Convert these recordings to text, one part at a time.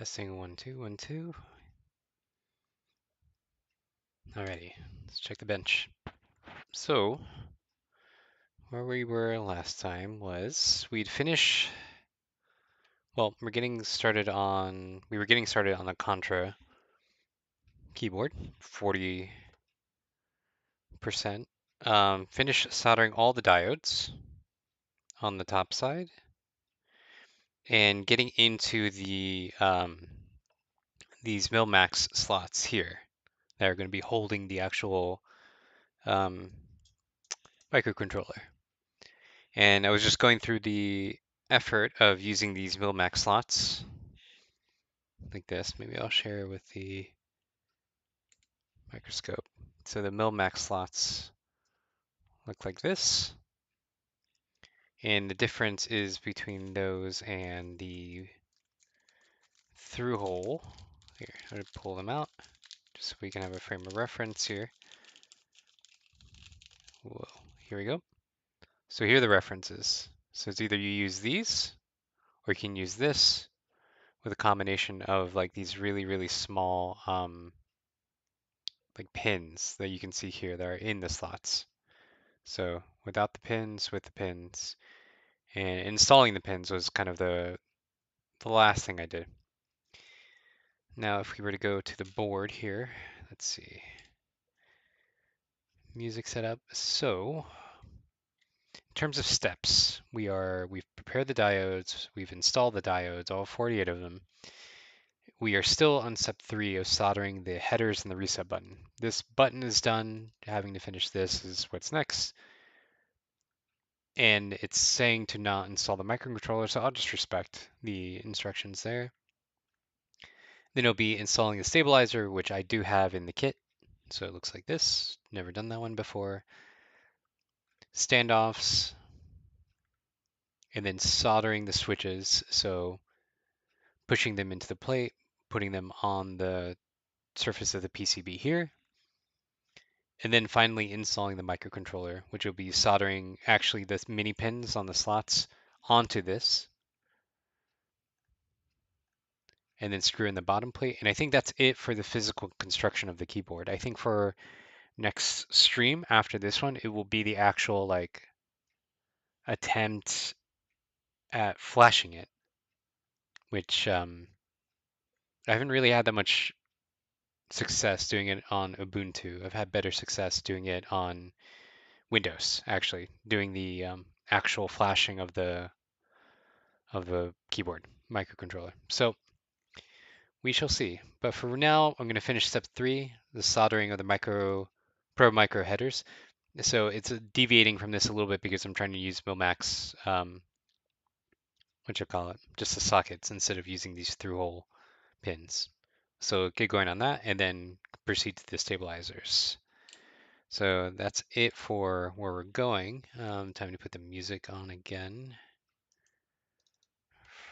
Testing 1 2 1 2. Alrighty, let's check the bench. So where we were last time was we'd finish. Well, we were getting started on the Contra keyboard, 40%. Finish soldering all the diodes on the top side, and getting into these mil-max slots here that are going to be holding the actual microcontroller. And I was just going through the effort of using these mil-max slots like this. Maybe I'll share with the microscope. So the mil-max slots look like this. And the difference is between those and the through hole. Here, I'm going to pull them out just so we can have a frame of reference here. Whoa, here we go. So here are the references. So it's either you use these or you can use this with a combination of like these really, really small like pins that you can see here that are in the slots. So without the pins, with the pins, and installing the pins was kind of the last thing I did. Now if we were to go to the board here, let's see, music setup. So in terms of steps, we've prepared the diodes, we've installed the diodes, all 48 of them. We are still on step 3 of soldering the headers and the reset button. This button is done. Having to finish this is what's next. And it's saying to not install the microcontroller, so I'll just respect the instructions there. Then it'll be installing the stabilizer, which I do have in the kit. So it looks like this. Never done that one before. Standoffs, and then soldering the switches. So pushing them into the plate, putting them on the surface of the PCB here. And then finally installing the microcontroller, which will be soldering actually the mini pins on the slots onto this. And then screw in the bottom plate. And I think that's it for the physical construction of the keyboard. I think for next stream after this one, it will be the actual like attempt at flashing it, which I haven't really had that much success doing it on Ubuntu. I've had better success doing it on Windows, actually, doing the actual flashing of the keyboard microcontroller. So we shall see. But for now, I'm going to finish step 3, the soldering of the probe micro headers. So it's deviating from this a little bit because I'm trying to use Mil-Max, what you call it, just the sockets instead of using these through-hole pins. So get going on that and then proceed to the stabilizers. So that's it for where we're going. Time to put the music on again.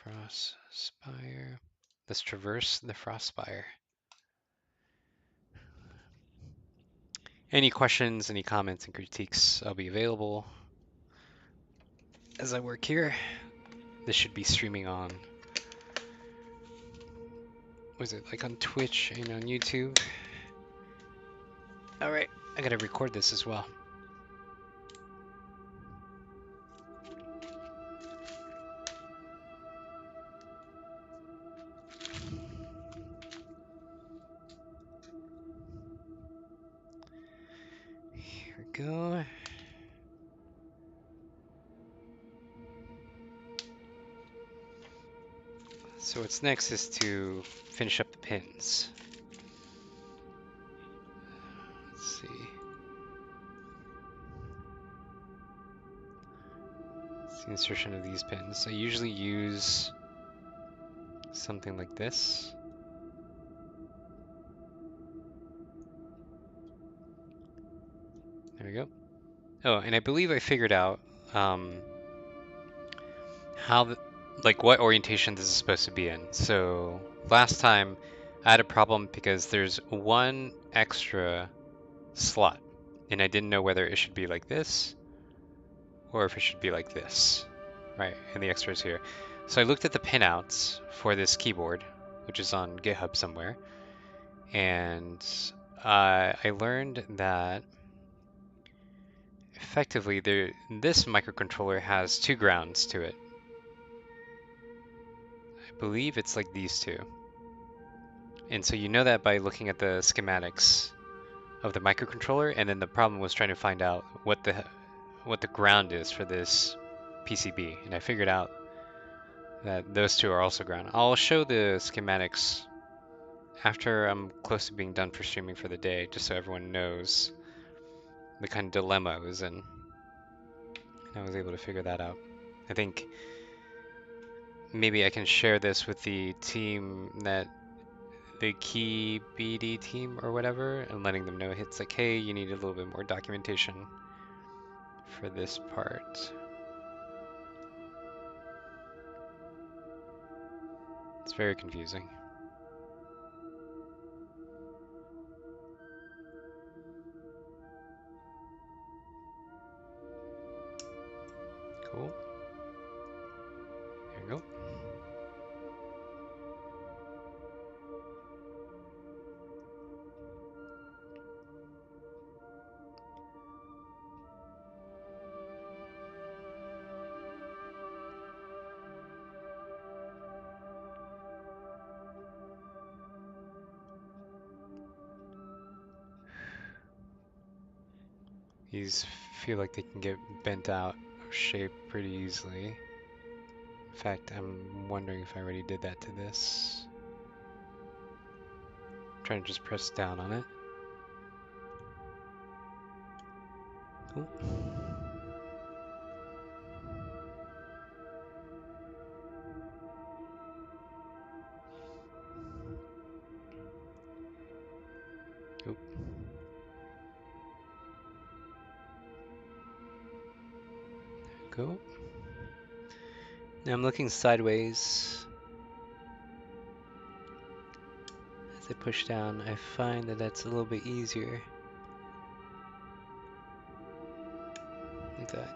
Frostspire. Let's traverse the Frostspire. Any questions, any comments and critiques, I'll be available as I work here. This should be streaming on, was it like on Twitch and on YouTube? All right, I gotta record this as well. Here we go. So what's next is to finish up the pins. Let's see. It's the insertion of these pins. I usually use something like this. There we go. Oh, and I believe I figured out what orientation this is supposed to be in. So last time I had a problem because there's one extra slot and I didn't know whether it should be like this or if it should be like this, right? And the extra is here. So I looked at the pinouts for this keyboard, which is on GitHub somewhere. And I learned that effectively this microcontroller has two grounds to it. I believe it's like these two. And so you know that by looking at the schematics of the microcontroller, and then the problem was trying to find out what the ground is for this PCB, and I figured out that those two are also ground. I'll show the schematics after I'm close to being done for streaming for the day, just so everyone knows the kind of dilemma I was in. And I was able to figure that out. I think maybe I can share this with the team the key BD team or whatever, and letting them know it's like, hey, you need a little bit more documentation for this part. It's very confusing. Cool. There we go. These feel like they can get bent out of shape pretty easily. In fact, I'm wondering if I already did that to this. I'm trying to just press down on it. Ooh. Oop. There we go. Now I'm looking sideways. As I push down, I find that that's a little bit easier. Like that.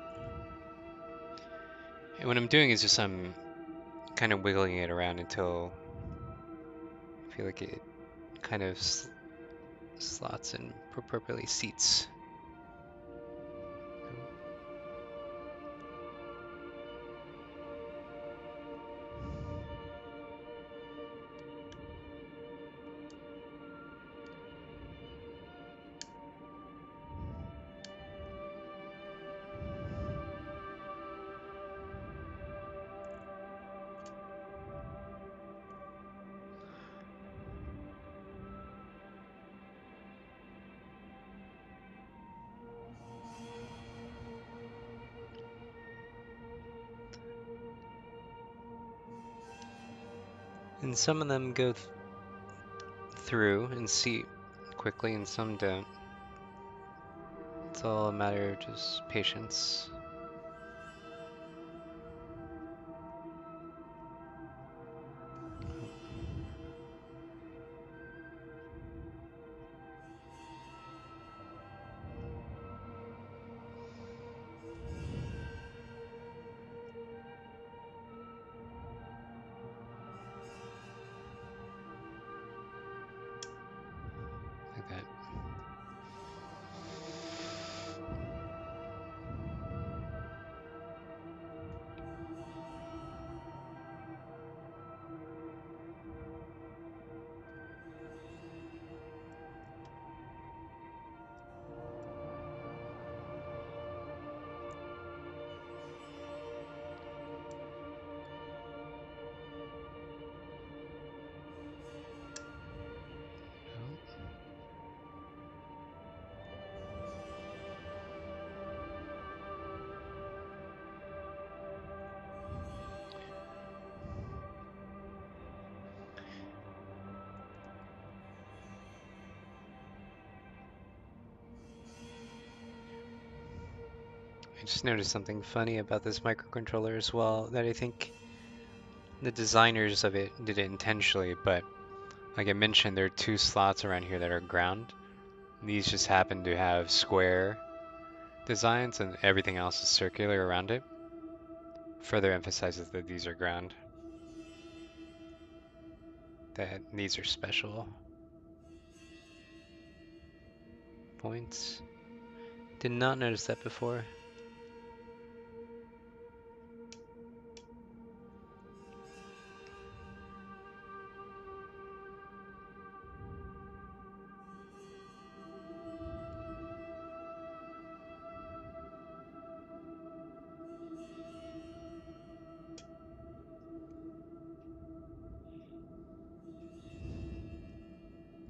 And what I'm doing is just I'm kind of wiggling it around until I feel like it kind of slots and appropriately seats. And some of them go through and seat quickly and some don't. It's all a matter of just patience. Like that. I just noticed something funny about this microcontroller as well, that I think the designers of it did it intentionally, but like I mentioned, there are two slots around here that are ground. These just happen to have square designs and everything else is circular around it. Further emphasizes that these are ground. that these are special points. Did not notice that before.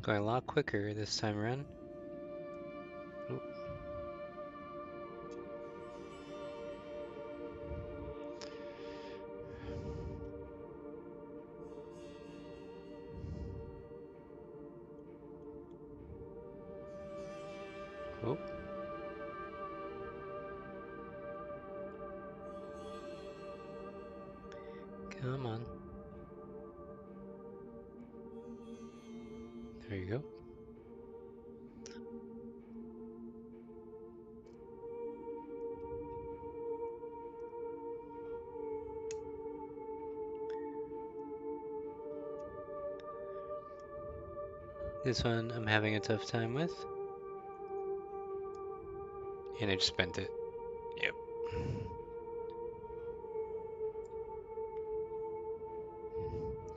Going a lot quicker this time around. Oop. Oop. Come on. There you go. This one I'm having a tough time with. And I just spent it. Yep.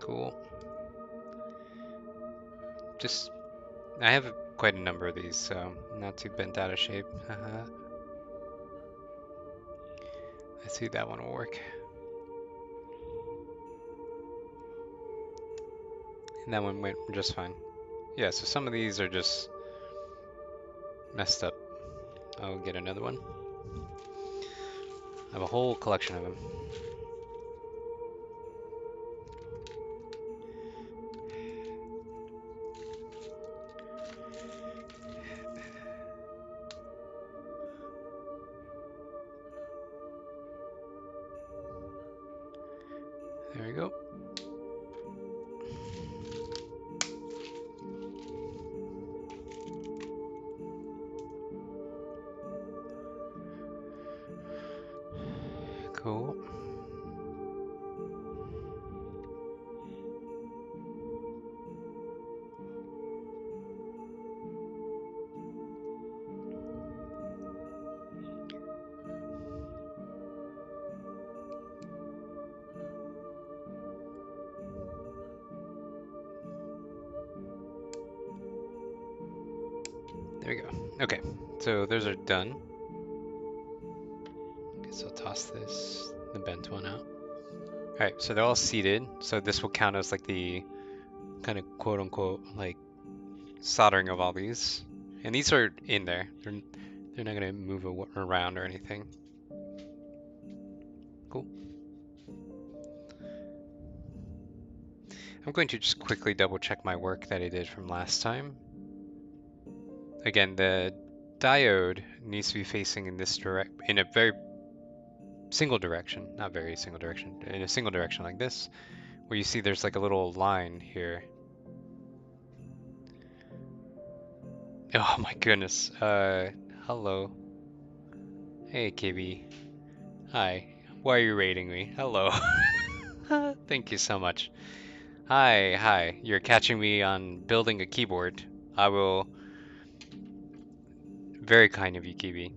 Cool. Just, I have quite a number of these, so not too bent out of shape. I see that one will work. And that one went just fine. Yeah, so some of these are just messed up. I'll get another one. I have a whole collection of them. There we go. Cool. There we go. Okay, so those are done. Guess I'll toss this, the bent one out. Alright, so they're all seated, so this will count as like the kind of quote unquote like soldering of all these. And these are in there. They're not gonna move around or anything. Cool. I'm going to just quickly double check my work that I did from last time. Again, the diode needs to be facing in this in a very single direction, not very single direction, in a single direction like this, where you see there's like a little line here. Oh my goodness. Hello. Hey, KB. Hi. Why are you rating me? Hello. Thank you so much. Hi. You're catching me on building a keyboard. I will. Very kind of you, KB.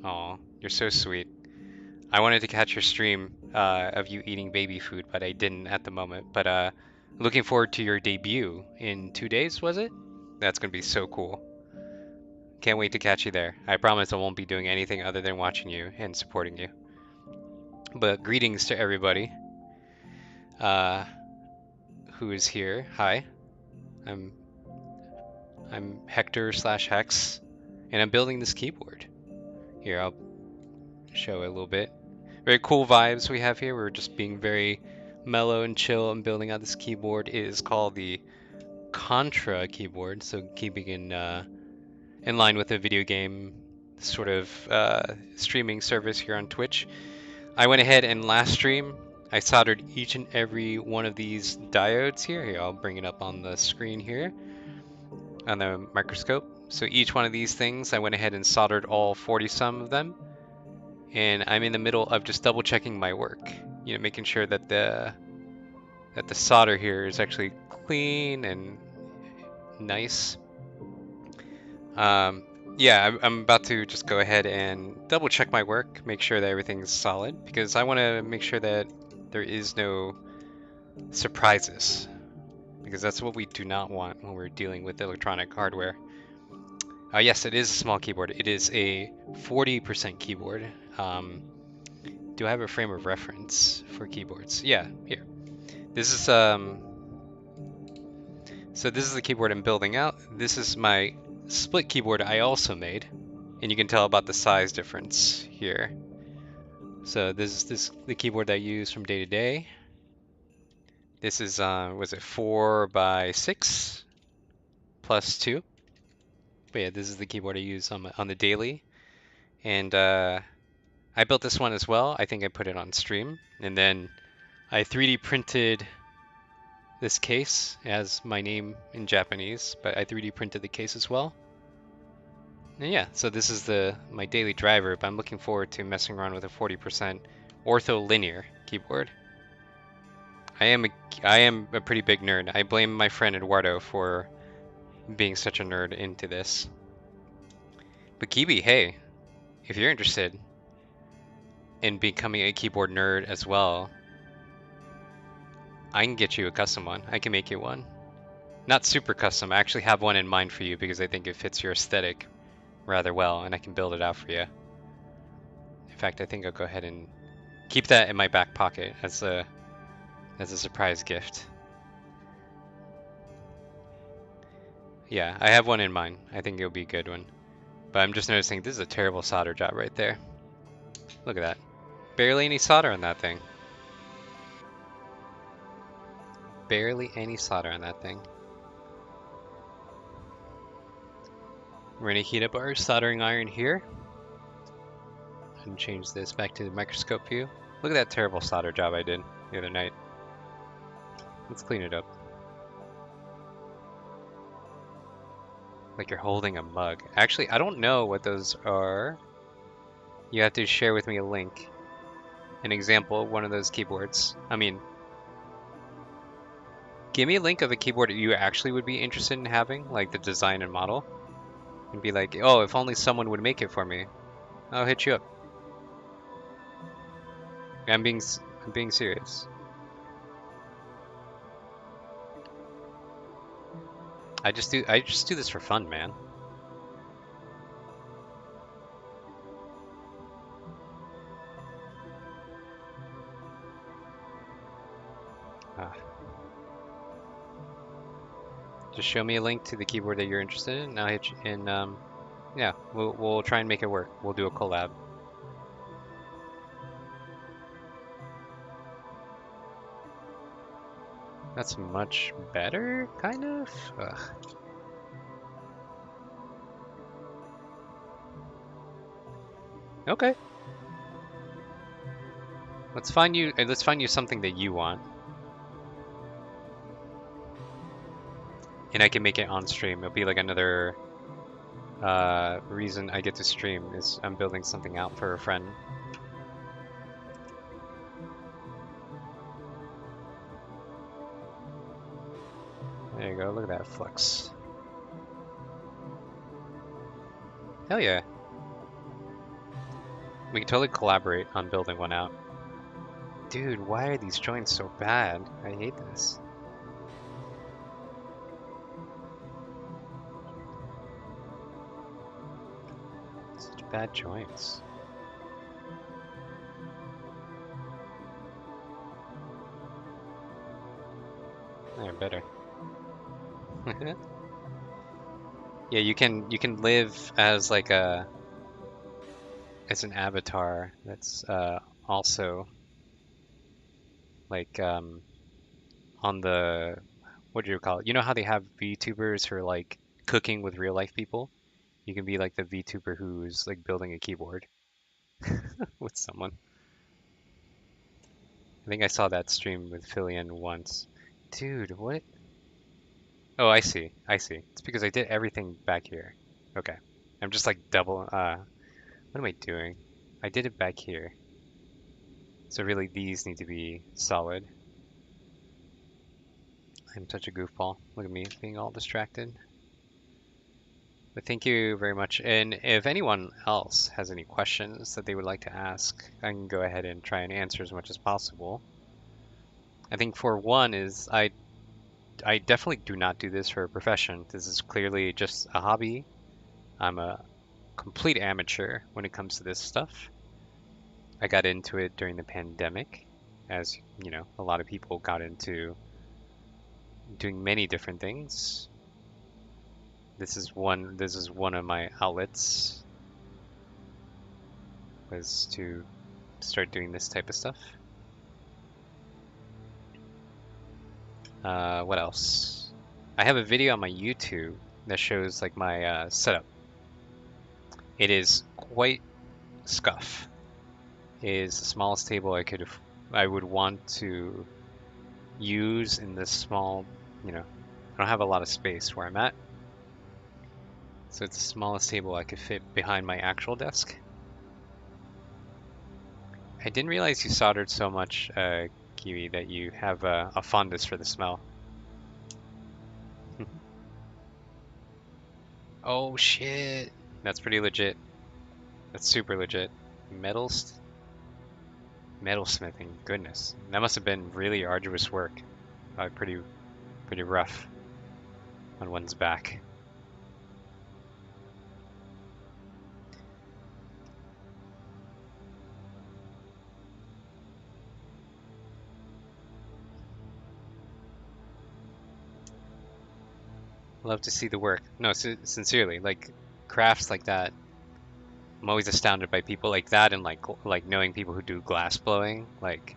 Aw, you're so sweet. I wanted to catch your stream of you eating baby food, but I didn't at the moment. But looking forward to your debut in 2 days, was it? That's gonna be so cool. Can't wait to catch you there. I promise I won't be doing anything other than watching you and supporting you. But greetings to everybody uh, who is here. Hi, I'm Hector/Hex, and I'm building this keyboard. Here, I'll show a little bit. Very cool vibes we have here. We're just being very mellow and chill and building out this keyboard. It is called the Contra keyboard, so keeping in line with the video game sort of streaming service here on Twitch. I went ahead and last stream I soldered each and every one of these diodes here. Here, I'll bring it up on the screen here on the microscope. So each one of these things, I went ahead and soldered all 40 some of them. And I'm in the middle of just double checking my work, you know, making sure that that the solder here is actually clean and nice. Yeah, I'm about to just go ahead and double check my work, make sure that everything's solid, because I want to make sure that there is no surprises, because that's what we do not want when we're dealing with electronic hardware. Yes, it is a small keyboard. It is a 40% keyboard. Um, do I have a frame of reference for keyboards? Yeah, here. This is so this is the keyboard I'm building out. This is my split keyboard I also made, and you can tell about the size difference here. So this the keyboard I use from day to day. This is was it 4 by 6 plus 2? But yeah, this is the keyboard I use on the daily, and I built this one as well. I think I put it on stream, and then I 3D printed this case. It has my name in Japanese, but I 3D printed the case as well. And yeah, so this is my daily driver, but I'm looking forward to messing around with a 40% ortholinear keyboard. I am a pretty big nerd. I blame my friend Eduardo for being such a nerd into this. But Kibi, hey, if you're interested in becoming a keyboard nerd as well, I can get you a custom one. I can make you one. Not super custom. I actually have one in mind for you because I think it fits your aesthetic rather well, and I can build it out for you. In fact, I think I'll go ahead and keep that in my back pocket as a surprise gift. Yeah, I have one in mind. I think it'll be a good one. But I'm just noticing this is a terrible solder job right there. Look at that. Barely any solder on that thing. Barely any solder on that thing. We're gonna heat up our soldering iron here. And change this back to the microscope view. Look at that terrible solder job I did the other night. Let's clean it up. Like you're holding a mug. Actually, I don't know what those are. You have to share with me a link. An example of one of those keyboards. I mean, give me a link of a keyboard that you actually would be interested in having, like the design and model. And be like, oh, if only someone would make it for me. I'll hit you up. I'm being, I'm being serious. I just do this for fun, man. Uh, just show me a link to the keyboard that you're interested in, and I'll hit you, and yeah, we'll try and make it work. We'll do a collab. That's much better, kind of. Ugh. Okay. Let's find you something that you want, and I can make it on stream. It'll be like another reason I get to stream is I'm building something out for a friend. There you go. Look at that flex. Hell yeah. We can totally collaborate on building one out. Dude, why are these joints so bad? I hate this. Such bad joints. They're better. Yeah, you can live as like as an avatar that's also like on the what do you call it? You know how they have VTubers who are like cooking with real life people? You can be like the VTuber who's like building a keyboard with someone. I think I saw that stream with Filian once. Dude, what? Oh, I see. I see. It's because I did everything back here. Okay. I'm just like double what am I doing? I did it back here. So really these need to be solid. I'm such a goofball. Look at me being all distracted. But thank you very much. And if anyone else has any questions that they would like to ask, I can go ahead and try and answer as much as possible. I think for one is I definitely do not do this for a profession. This is clearly just a hobby. I'm a complete amateur when it comes to this stuff. I got into it during the pandemic, as you know, a lot of people got into doing many different things. This is one of my outlets, was to start doing this type of stuff. What else? I have a video on my YouTube that shows like my setup. It is quite scuff. It is the smallest table I would want to use in this small, you know, I don't have a lot of space where I'm at. So it's the smallest table I could fit behind my actual desk. I didn't realize you soldered so much, Kiwi, that you have a fondness for the smell. Oh shit! That's pretty legit. That's super legit. Metals, metalsmithing. Goodness, that must have been really arduous work. Pretty rough on one's back. Love to see the work. No, sincerely, like crafts like that. I'm always astounded by people like that, and like knowing people who do glass blowing. Like,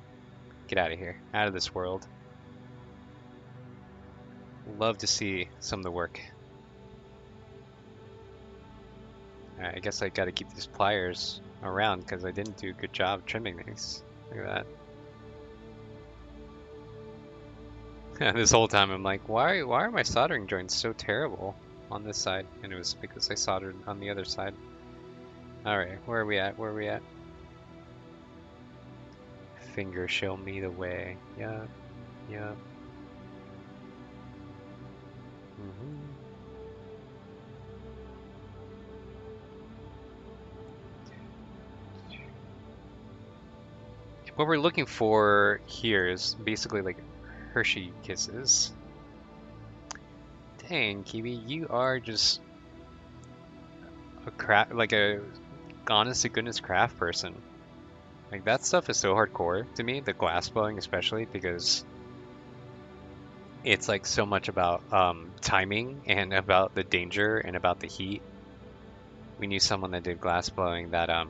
get out of here, out of this world. Love to see some of the work. I guess I got to keep these pliers around because I didn't do a good job trimming these. Look at that. This whole time I'm like, why are my soldering joints so terrible on this side? And it was because I soldered on the other side. All right, where are we at? Where are we at? Finger show me the way. Yup, yup. What we're looking for here is basically like Hershey Kisses. Dang, Kiwi, you are just a honest to goodness craft person. Like that stuff is so hardcore to me, the glass blowing especially, because it's like so much about timing and about the danger and about the heat. We knew someone that did glass blowing that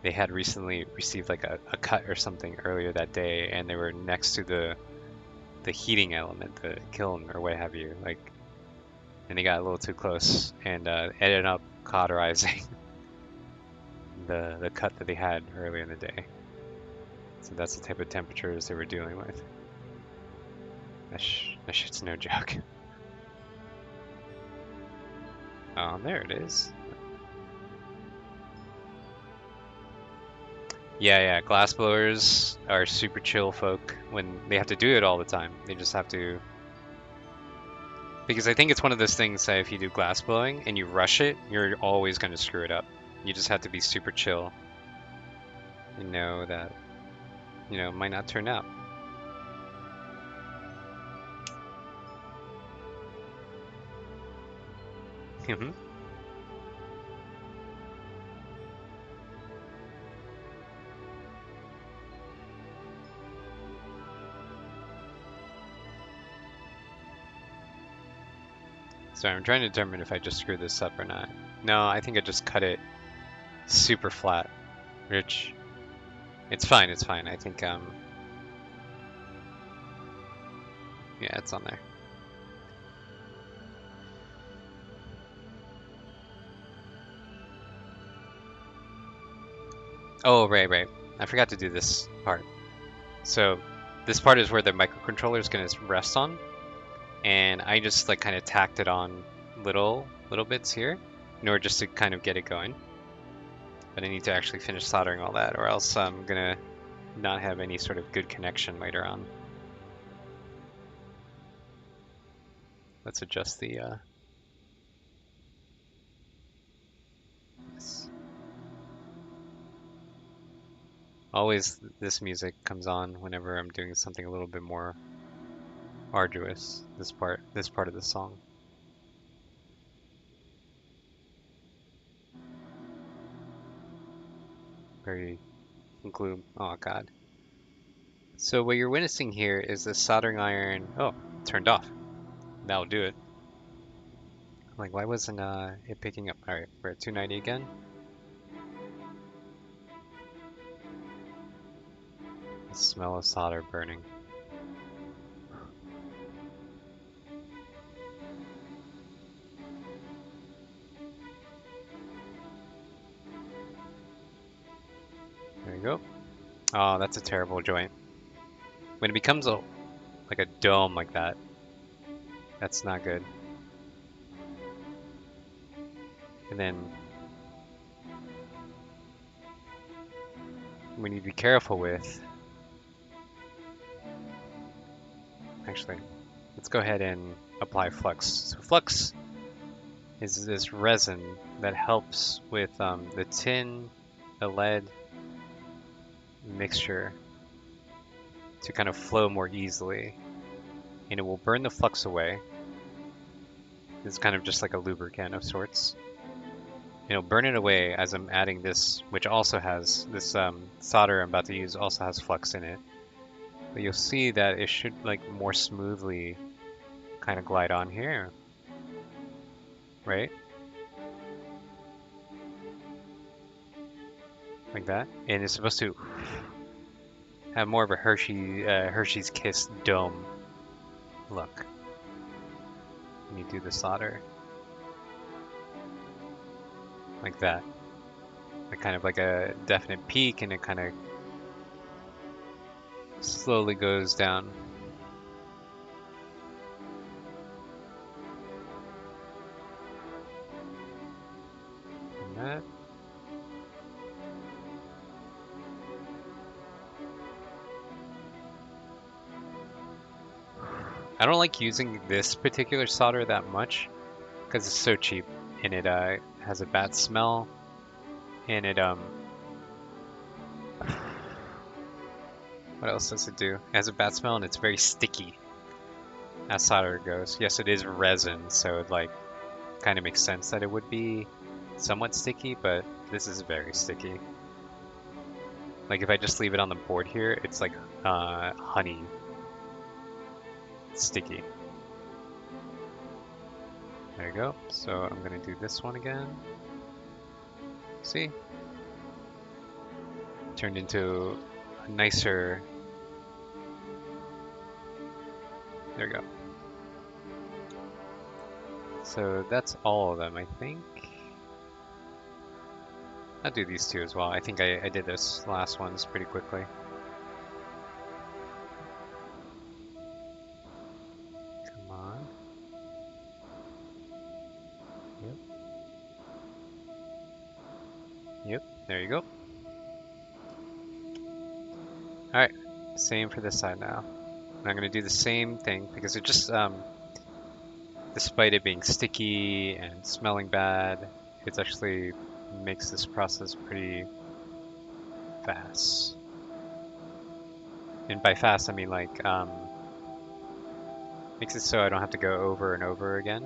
they had recently received like a cut or something earlier that day, and they were next to the heating element, the kiln or what have you, like, and they got a little too close and ended up cauterizing the cut that they had earlier in the day. So that's the type of temperatures they were dealing with. That shit's no joke. Oh, there it is. Yeah, glass blowers are super chill folk when they have to do it all the time. They just have to, because I think it's one of those things that if you do glass blowing and you rush it, you're always going to screw it up. You just have to be super chill and know that, it might not turn out. So I'm trying to determine if I just screwed this up or not. No, I think I just cut it super flat, which it's fine. I think yeah, it's on there. Oh, right. I forgot to do this part. So this part is where the microcontroller is going to rest on, and I just like kind of tacked it on little bits here in order just to kind of get it going. But I need to actually finish soldering all that, or else I'm gonna not have any sort of good connection later on. Let's adjust the always this music comes on whenever I'm doing something a little bit more arduous. This part of the song. Very gloom. Oh god. So what you're witnessing here is the soldering iron. Oh, turned off. That'll do it. Like, why wasn't it picking up? All right, we're at 290 again. The smell of solder burning. There you go. Oh, that's a terrible joint. When it becomes like a dome like that, that's not good. And then we need to be careful with. Actually, let's go ahead and apply flux. So flux is this resin that helps with the tin, the lead mixture to kind of flow more easily, and it will burn the flux away. It's kind of just like a lubricant of sorts. And it'll burn it away as I'm adding this, which also has this solder I'm about to use also has flux in it. But you'll see that it should like more smoothly kind of glide on here, right? Like that. And it's supposed to have more of a Hershey's Kiss dome look when you do the solder. Like that. Like kind of like a definite peak, and it kind of slowly goes down. And that. I don't like using this particular solder that much because it's so cheap, and it has a bad smell, and it what else does it do? It has a bad smell, and it's very sticky as solder goes. Yes, it is resin, so it like kind of makes sense that it would be somewhat sticky, but this is very sticky. Like if I just leave it on the board here, it's like honey sticky. There you go. So I'm gonna do this one again. See? Turned into a nicer. There we go. So that's all of them, I think. I'll do these two as well. I think I did this last ones pretty quickly. Come on. Yep. Yep. There you go. Alright. Same for this side now. And I'm going to do the same thing because it just, despite it being sticky and smelling bad, it actually makes this process pretty fast. And by fast, I mean like, makes it so I don't have to go over and over again.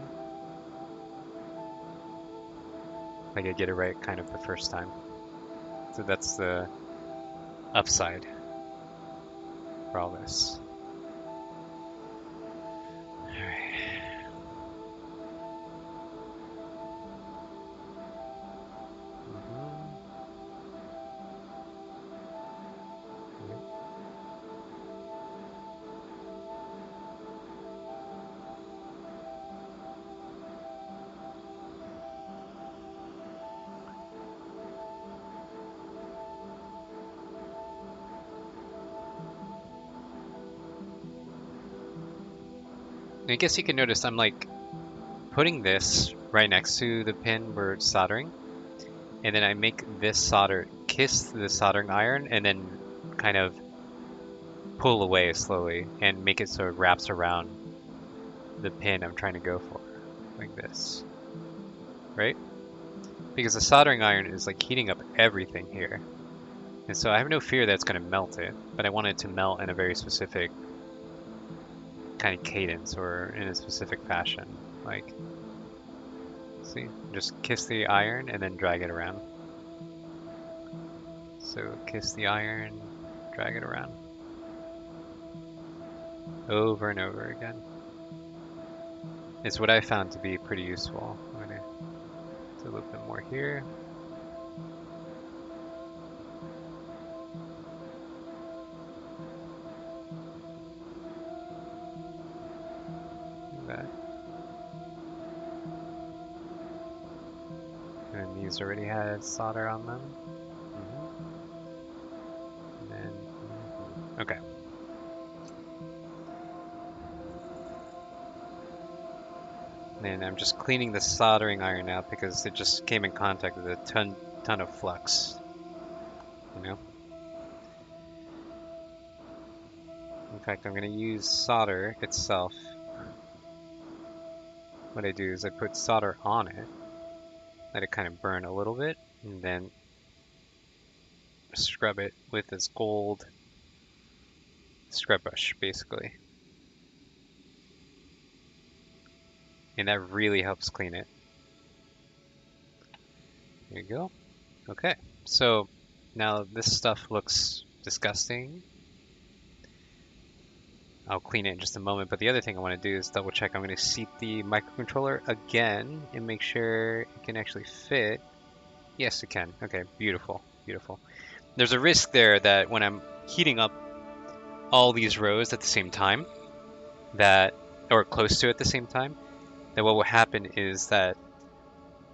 Like I get it right kind of the first time. So that's the upside for all this. I guess you can notice I'm like putting this right next to the pin we're soldering, and then I make this solder kiss the soldering iron and then kind of pull away slowly and make it so it wraps around the pin I'm trying to go for, like this, right? Because the soldering iron is like heating up everything here. And so I have no fear that it's going to melt it, but I want it to melt in a very specific kind of cadence or in a specific fashion. Like, see, just kiss the iron and then drag it around. So kiss the iron, drag it around. Over and over again. It's what I found to be pretty useful. I'm going to do a little bit more here. Like that. And these already had solder on them. And then, okay. And I'm just cleaning the soldering iron out because it just came in contact with a ton of flux, you know? In fact, I'm going to use solder itself. What I do is I put solder on it, let it kind of burn a little bit, and then scrub it with this gold scrub brush, basically. And that really helps clean it. There you go. Okay, so now this stuff looks disgusting. I'll clean it in just a moment, but the other thing I want to do is double check. I'm going to seat the microcontroller again and make sure it can actually fit. Yes, it can. Okay, beautiful, beautiful. There's a risk there that when I'm heating up all these rows at the same time, that, or close to at the same time, that what will happen is that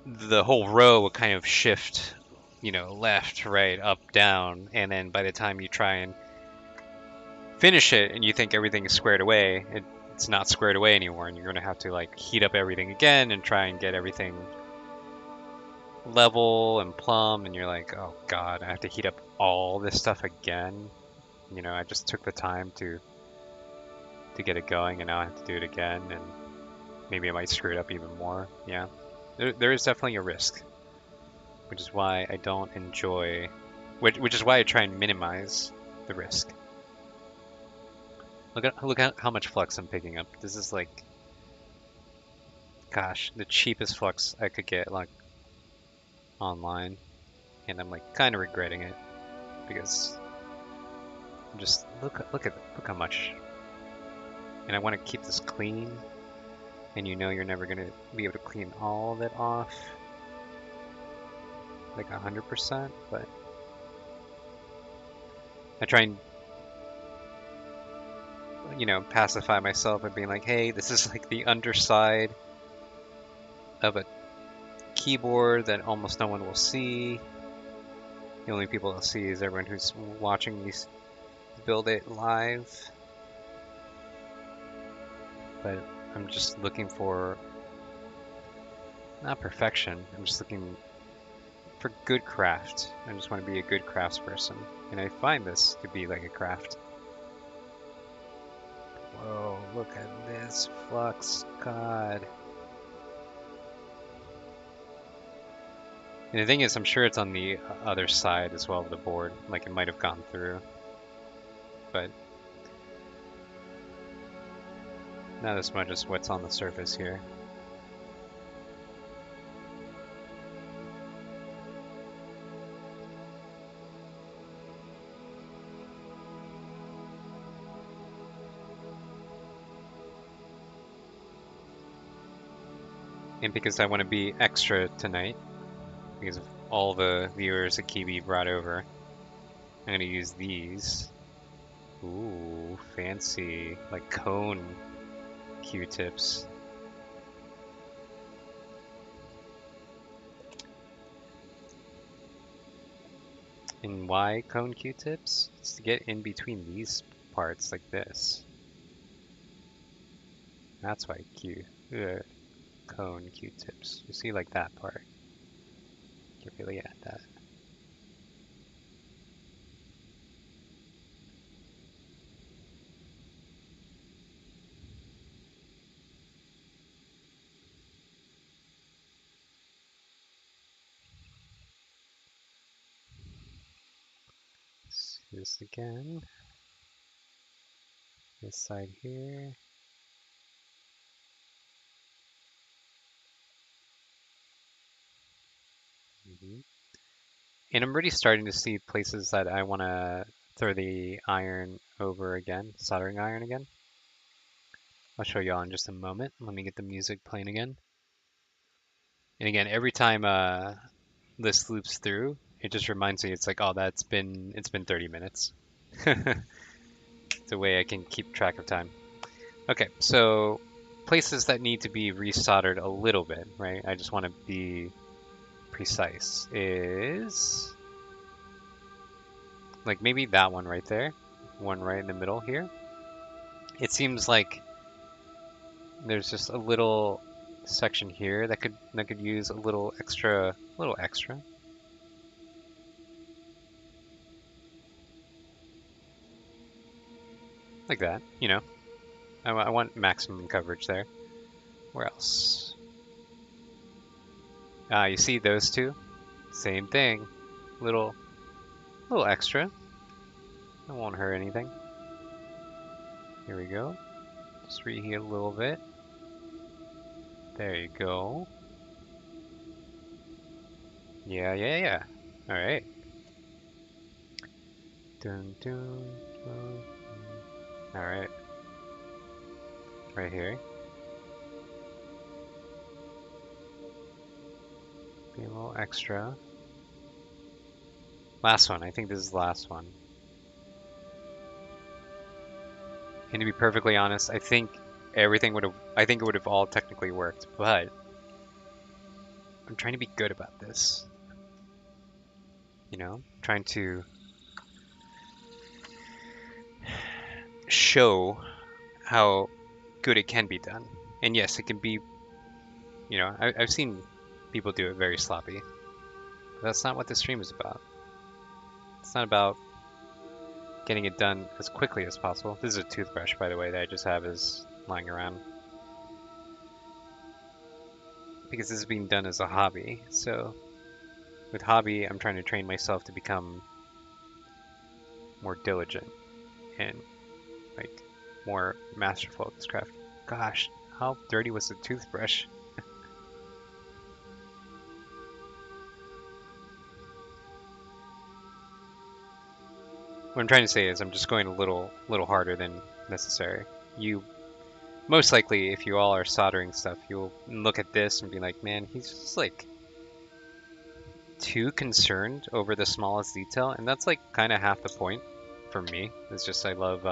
the whole row will kind of shift, you know, left, right, up, down, and then by the time you try and finish it and you think everything is squared away, it's not squared away anymore, and you're going to have to like heat up everything again and try and get everything level and plumb, and you're like, oh god, I have to heat up all this stuff again. You know, I just took the time to get it going, and now I have to do it again, and maybe I might screw it up even more. Yeah, there is definitely a risk, which is why I don't enjoy, which is why I try and minimize the risk. Look at how much flux I'm picking up. This is like, gosh, the cheapest flux I could get like online, and I'm like kind of regretting it because just look how much. And I want to keep this clean, and you know you're never gonna be able to clean all of it off like 100%, but I try and, you know, pacify myself and being like, hey, this is like the underside of a keyboard that almost no one will see. The only people that'll see is everyone who's watching me build it live. But I'm just looking for, not perfection, I'm just looking for good craft. I just want to be a good craftsperson. And I find this to be like a craft. Whoa, look at this flux, God. And the thing is, I'm sure it's on the other side as well of the board. Like it might have gone through. But not as much as what's on the surface here. And because I want to be extra tonight, because of all the viewers that Kiwi brought over, I'm going to use these. Ooh, fancy. Like cone Q-tips. And why cone Q-tips? It's to get in between these parts like this. That's why cone Q-tips. You see like that part. Get really at that. Do this again. This side here. And I'm already starting to see places that I want to throw the iron over again, soldering iron again. I'll show y'all in just a moment. Let me get the music playing again. And again, every time this loops through, it just reminds me, it's like, oh, it's been 30 minutes. It's a way I can keep track of time. Okay, so places that need to be resoldered a little bit, right? I just want to be precise. Is like maybe that one right there, one right in the middle here. It seems like there's just a little section here that could use a little extra, like that. You know, I want maximum coverage there. Where else? You see those two? Same thing. Little, little extra. That won't hurt anything. Here we go. Just reheat a little bit. There you go. Yeah, yeah, yeah. All right. Dun, dun, dun. All right. Right here. Be a little extra. Last one. I think this is the last one. And to be perfectly honest, I think I think it would have all technically worked, but I'm trying to be good about this. You know, trying to show how good it can be done. And yes, it can be, you know, I've seen people do it very sloppy. But that's not what this stream is about. It's not about getting it done as quickly as possible. This is a toothbrush, by the way, that I just have is lying around. Because this is being done as a hobby. So with hobby, I'm trying to train myself to become more diligent and like more masterful at this craft. Gosh, how dirty was the toothbrush? What I'm trying to say is I'm just going a little harder than necessary. You most likely, if you all are soldering stuff, you'll look at this and be like, man, he's just like too concerned over the smallest detail, and that's like kind of half the point for me. It's just I love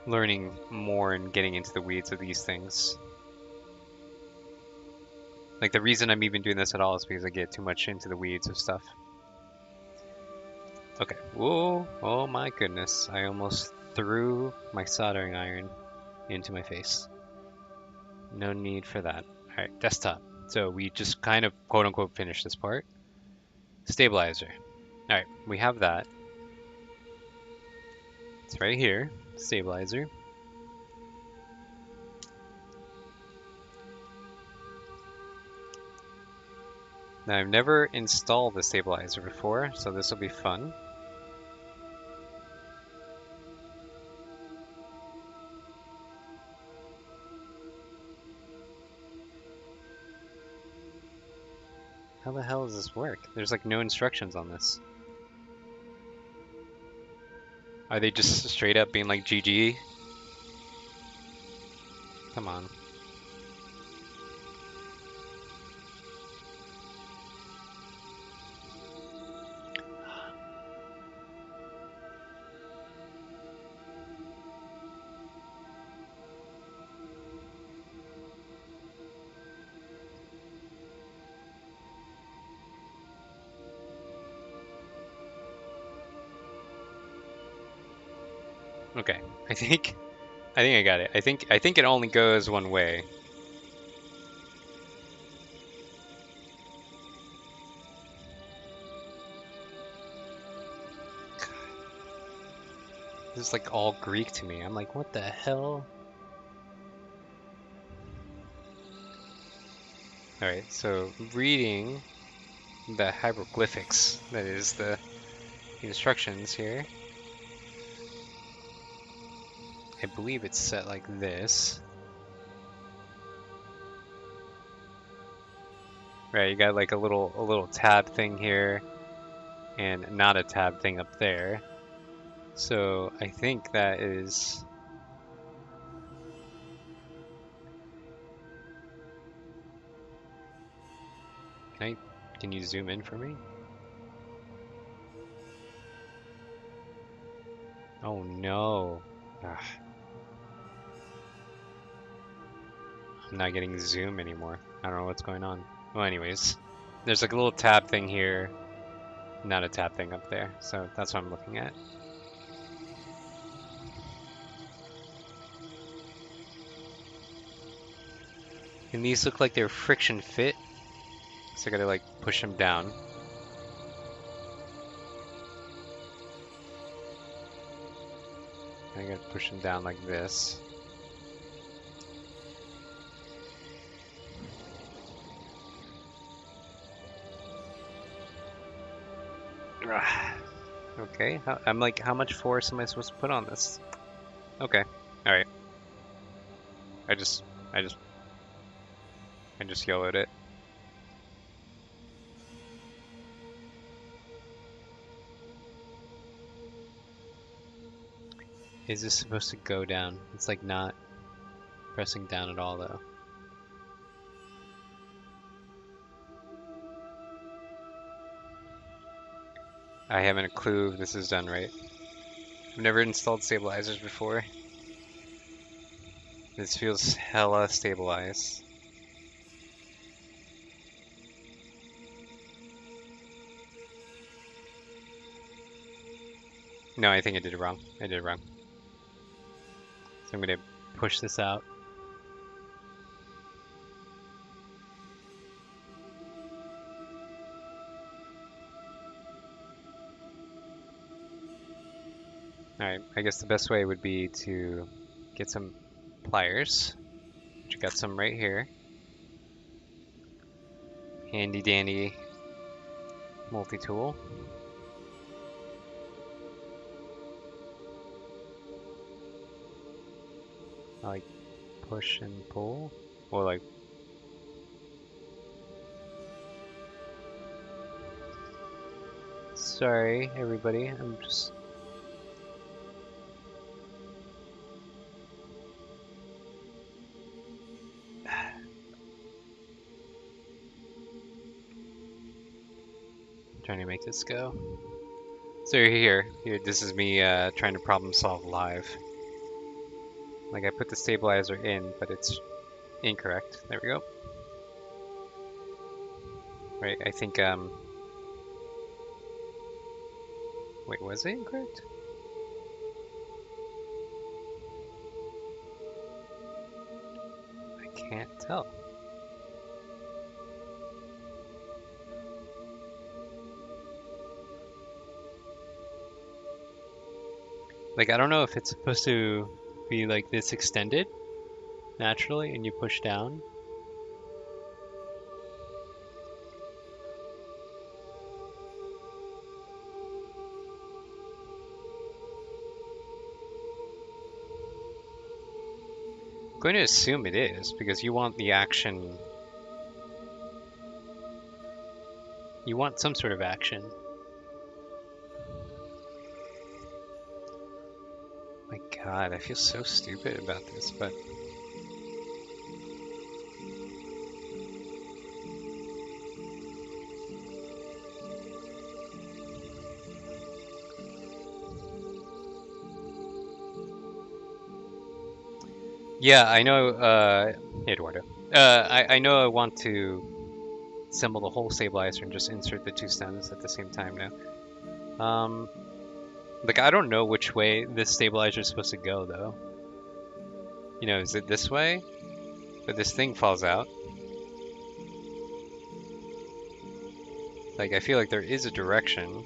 learning more and getting into the weeds of these things. Like the reason I'm even doing this at all is because I get too much into the weeds of stuff. Okay. Whoa. Oh my goodness. I almost threw my soldering iron into my face. No need for that. Alright, desktop. So we just kind of quote unquote finished this part. Stabilizer. Alright, we have that. It's right here. Stabilizer. Now I've never installed the stabilizer before, so this will be fun. How the hell does this work? There's like no instructions on this. Are they just straight up being like GG? Come on. Okay, I think I got it. I think it only goes one way. This is like all Greek to me. I'm like, what the hell? Alright, so reading the hieroglyphics, that is the the instructions here. I believe it's set like this. Right, you got like a little tab thing here and not a tab thing up there. So I think that is. Can you zoom in for me? Oh no. Ugh, I'm not getting zoom anymore. I don't know what's going on. Well, anyways, there's like a little tab thing here, not a tab thing up there. So that's what I'm looking at. And these look like they're friction fit, so I gotta like push them down. I gotta push them down like this. Ugh. Okay, I'm like, how much force am I supposed to put on this? Okay, all right. I just, I just, I just yell at it. Is this supposed to go down? It's like not pressing down at all though. I haven't a clue if this is done right. I've never installed stabilizers before. This feels hella stabilized. No, I think I did it wrong. I did it wrong. So I'm gonna push this out. Alright, I guess the best way would be to get some pliers, which I got some right here. Handy dandy multi-tool. I like push and pull, or like sorry everybody, I'm just trying to make this go. So here, this is me trying to problem solve live. Like I put the stabilizer in, but it's incorrect. There we go. Right, I think, wait, was it incorrect? I can't tell. Like, I don't know if it's supposed to be like this extended naturally and you push down. I'm going to assume it is because you want the action. You want some sort of action. My God, I feel so stupid about this, but yeah, I know, hey, Eduardo. I know I want to assemble the whole stabilizer and just insert the two stems at the same time now. Like, I don't know which way this stabilizer is supposed to go, though. You know, is it this way? But this thing falls out. Like, I feel like there is a direction.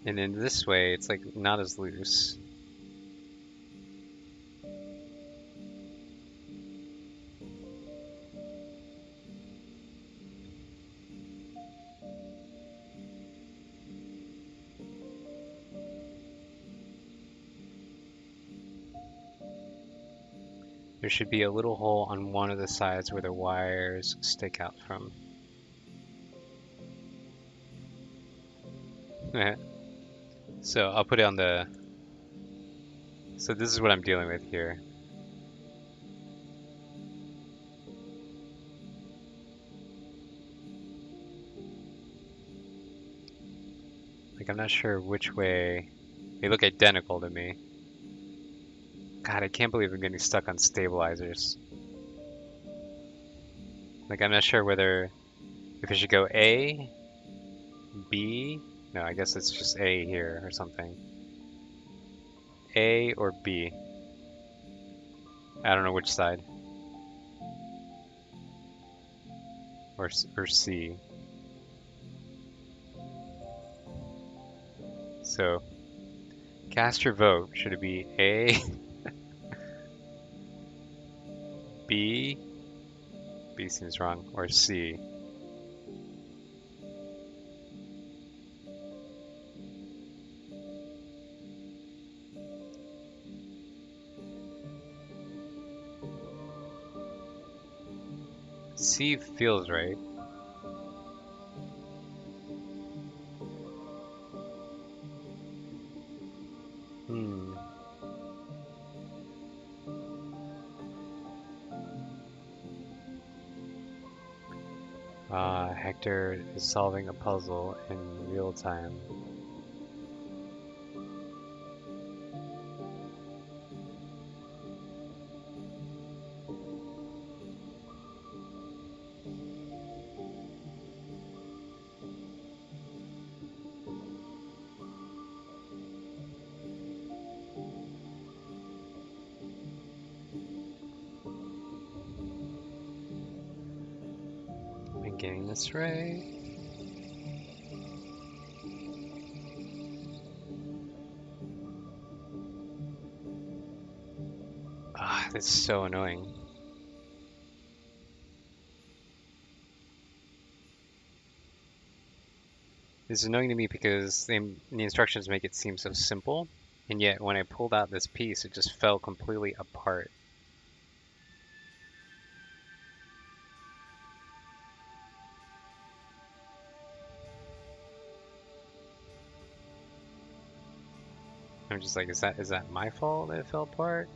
And then this way, it's like not as loose. There should be a little hole on one of the sides where the wires stick out from. So I'll put it on the... So this is what I'm dealing with here. Like, I'm not sure which way. They look identical to me. God, I can't believe I'm getting stuck on stabilizers. Like, I'm not sure whether if I should go A, B. No, I guess it's just A here or something. A or B. I don't know which side. Or C. So, cast your vote. Should it be A, B? B seems wrong. Or C? C feels right. Hmm. Hector is solving a puzzle in real time. Am I getting this right? Ah, that's so annoying. This is annoying to me because the instructions make it seem so simple, and yet when I pulled out this piece, it just fell completely apart. I'm just like, is that my fault that it fell apart?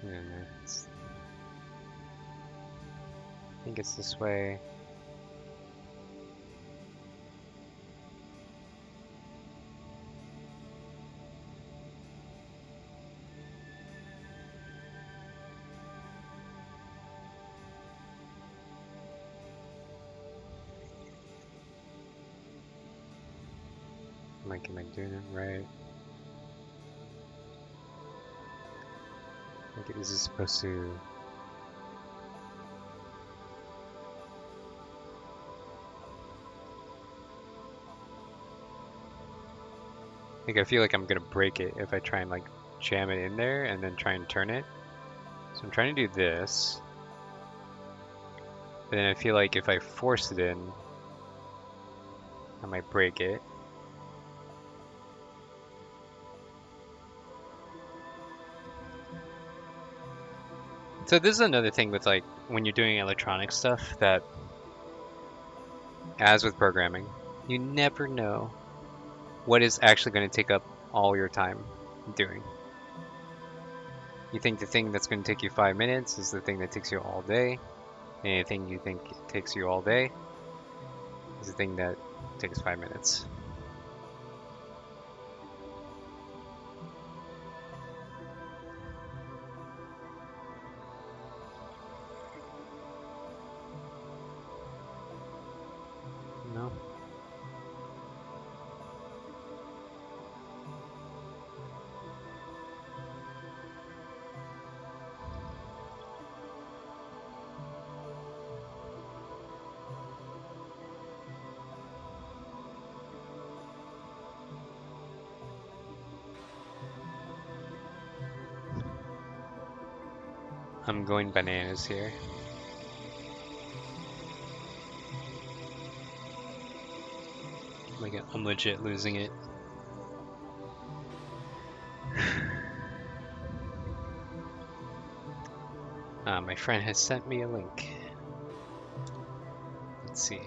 And I think it's this way. Am I doing it right? Like, is this supposed to... Like, I feel like I'm gonna break it if I try and like jam it in there and then try and turn it. So I'm trying to do this. But then I feel like if I force it in, I might break it. So this is another thing with like when you're doing electronic stuff that, as with programming, you never know what is actually going to take up all your time doing. You think the thing that's going to take you 5 minutes is the thing that takes you all day. And anything you think takes you all day is the thing that takes 5 minutes. No? I'm going bananas here. Like I'm legit losing it. My friend has sent me a link. Let's see.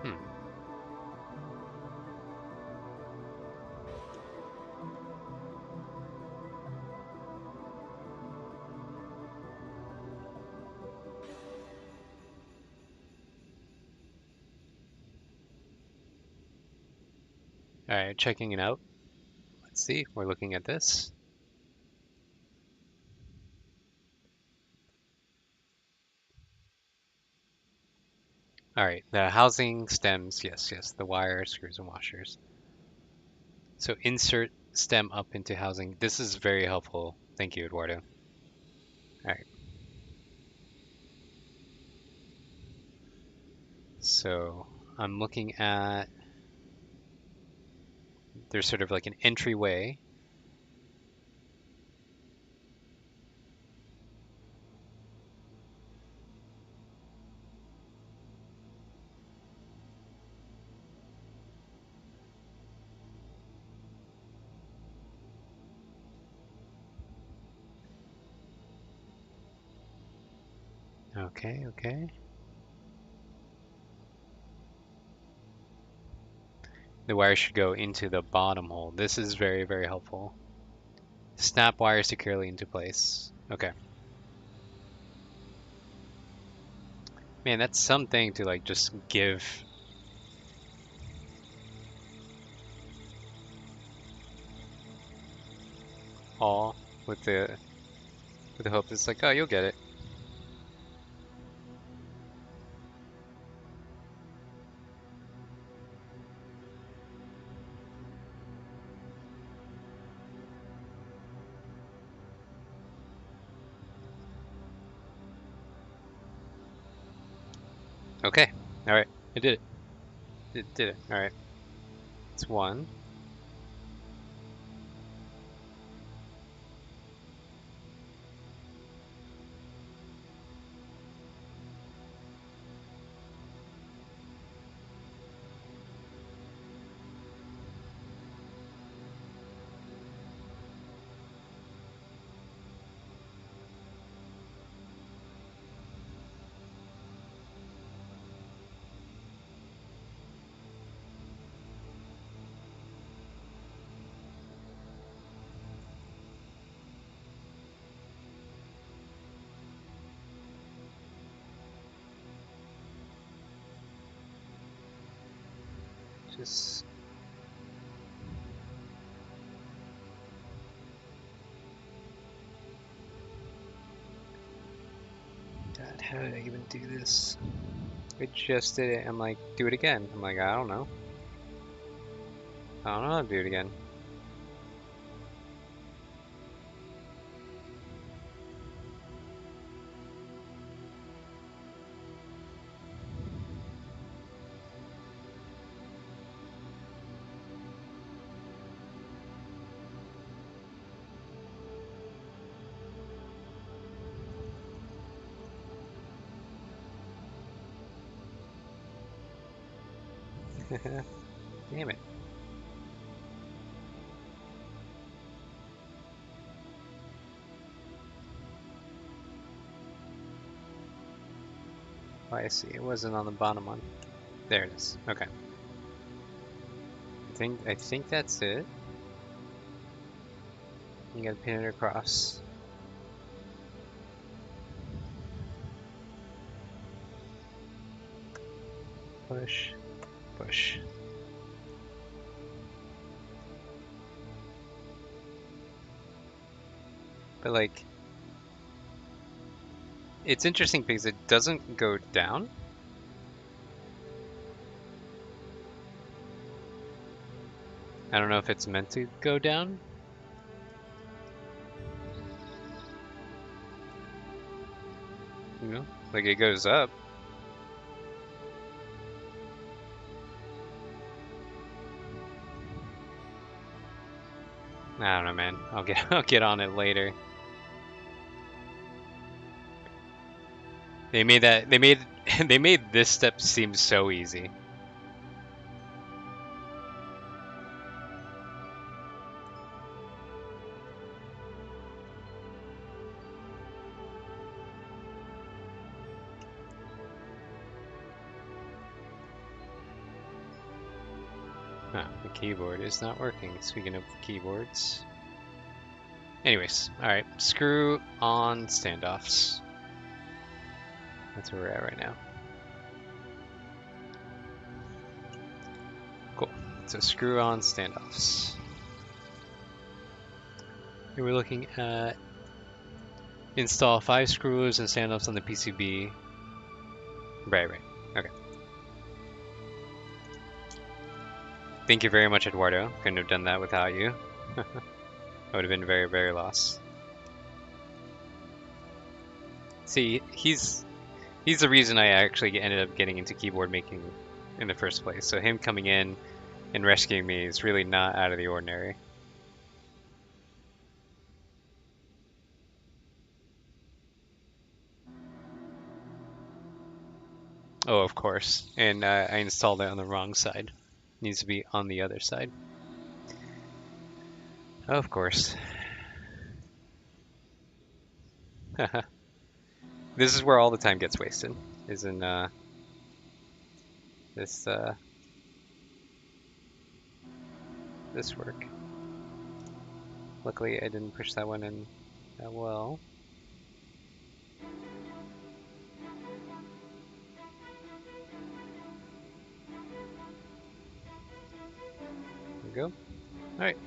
Hmm. All right, checking it out. Let's see. We're looking at this. All right, the housing stems. Yes, yes. The wire, screws, and washers. So insert stem up into housing. This is very helpful. Thank you, Eduardo. All right. So I'm looking at. There's sort of like an entryway. Okay, okay. The wire should go into the bottom hole. This is very, very helpful. Snap wire securely into place. Okay. Man, that's something to like just give all with the hope it's like, oh, you'll get it. Okay. All right. I did it. It did it. All right. It's one. Just God, how did I even do this? I just did it. I'm like, do it again. I'm like, I don't know. I don't know how to do it again. Damn it. Oh, I see. It wasn't on the bottom one. There it is. Okay. I think that's it. You gotta pin it across. Push, push. But like, it's interesting because it doesn't go down. I don't know if it's meant to go down. You know, like it goes up. I don't know, man. I'll get on it later. They made that they made they made this step seem so easy. Huh, the keyboard is not working. Speaking of keyboards. Anyways, alright. Screw on standoffs. That's where we're at right now. Cool. So screw on standoffs. Here we're looking at install 5 screws and standoffs on the PCB. Right. Okay. Thank you very much, Eduardo. Couldn't have done that without you. I would have been very, very lost. See, he's the reason I actually ended up getting into keyboard making in the first place. So him coming in and rescuing me is really not out of the ordinary. Oh, of course. And I installed it on the wrong side. It needs to be on the other side. Of course. This is where all the time gets wasted. Is in this this work. Luckily, I didn't push that one in that well. There we go. All right.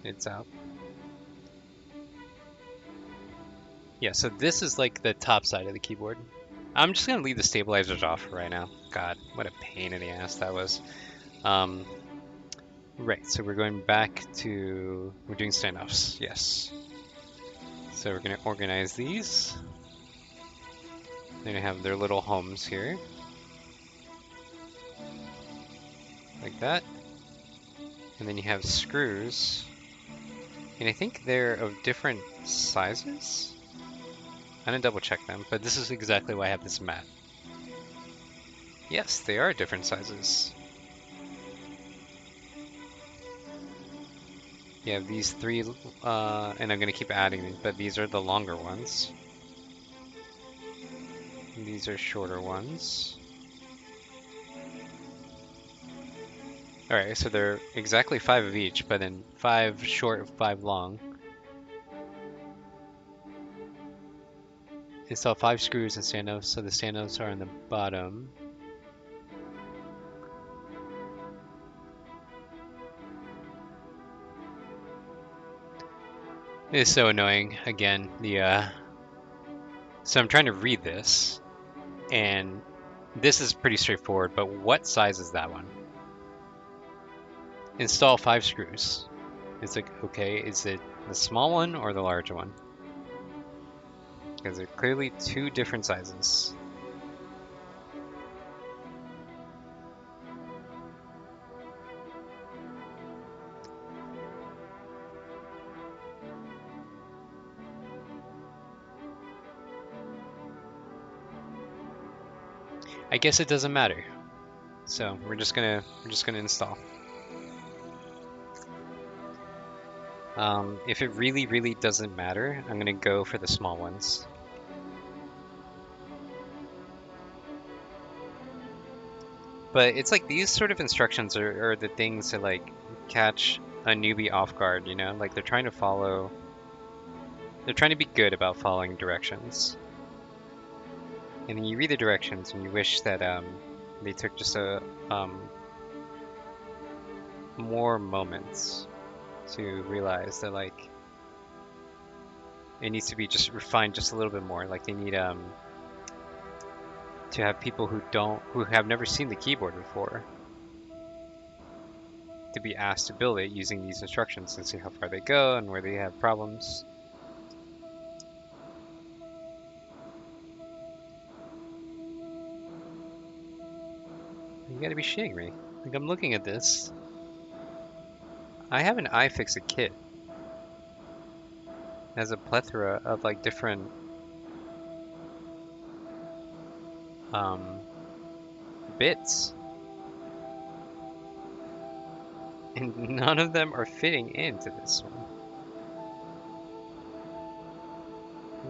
It's out. Yeah, so this is like the top side of the keyboard. I'm just gonna leave the stabilizers off right now. God, what a pain in the ass that was. Right, so we're going back to, we're doing standoffs, yes. So we're gonna organize these. They're gonna have their little homes here. Like that. And then you have screws. And I think they're of different sizes? I didn't double check them, but this is exactly why I have this mat. Yes, they are different sizes. You have these three, and I'm gonna keep adding these, but these are the longer ones. And these are shorter ones. Alright, so they're exactly 5 of each, but then 5 short, 5 long. Install 5 screws and standoffs, so the standoffs are on the bottom. It is so annoying. Again, so I'm trying to read this, and this is pretty straightforward, but what size is that one? Install 5 screws. It's like, okay, is it the small one or the large one? Because they're clearly 2 different sizes. I guess it doesn't matter. So we're just gonna install. If it really, really doesn't matter, I'm gonna go for the small ones. But it's like these sort of instructions are the things that like catch a newbie off guard, you know? Like they're trying to be good about following directions. And then you read the directions and you wish that they took just a more moments to realize that like it needs to be just refined just a little bit more. Like they need to have people who have never seen the keyboard before to be asked to build it using these instructions and see how far they go and where they have problems. You gotta be shitting me. Like, I'm looking at this. I have an iFixit kit. It has a plethora of like different bits. And none of them are fitting into this one.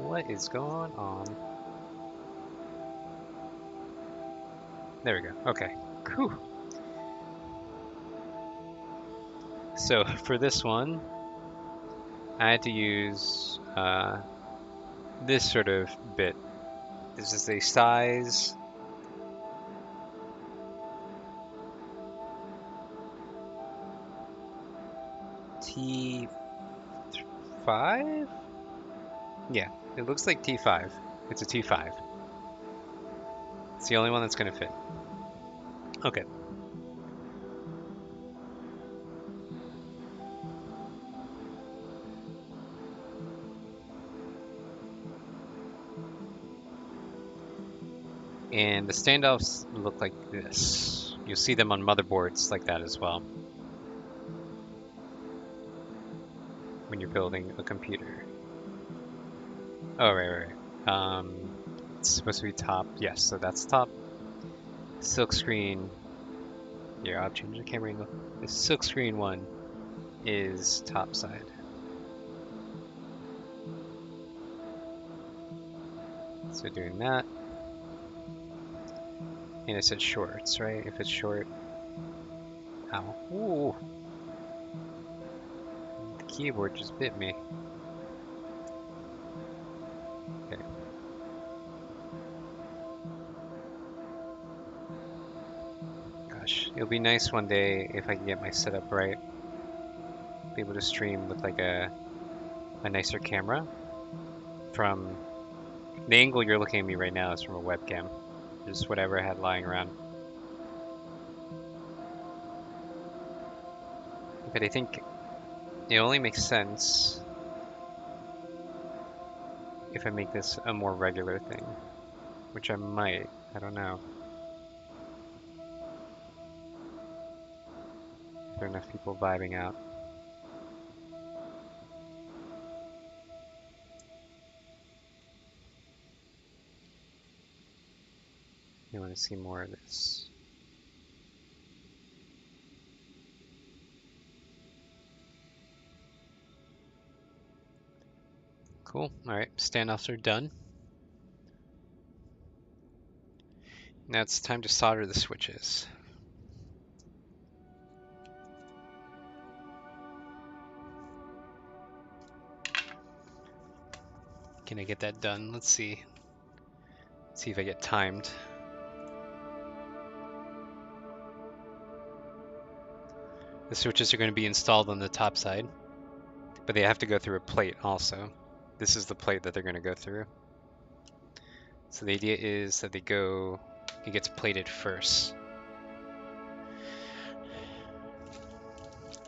What is going on? There we go. Okay. Whew. So for this one, I had to use this sort of bit. This is a size T5? Yeah, it looks like T5. It's a T5. It's the only one that's going to fit. Okay. And the standoffs look like this. You'll see them on motherboards like that as well when you're building a computer. Oh, right. It's supposed to be top. Yes, so that's top. Silk screen. Here, I'll change the camera angle. The silk screen one is top side. So doing that. And it said shorts, right? If it's short. Ow. Ooh. The keyboard just bit me. Okay. Gosh, it'll be nice one day if I can get my setup right. Be able to stream with like a nicer camera from the angle you're looking at me right now is from a webcam. Just whatever I had lying around. But I think it only makes sense if I make this a more regular thing, which I might. I don't know. If there are enough people vibing out. You want to see more of this. Cool. All right, standoffs are done. Now it's time to solder the switches. Can I get that done? Let's see. Let's see if I get timed. The switches are going to be installed on the top side, but they have to go through a plate also. This is the plate that they're going to go through. So the idea is that it gets plated first.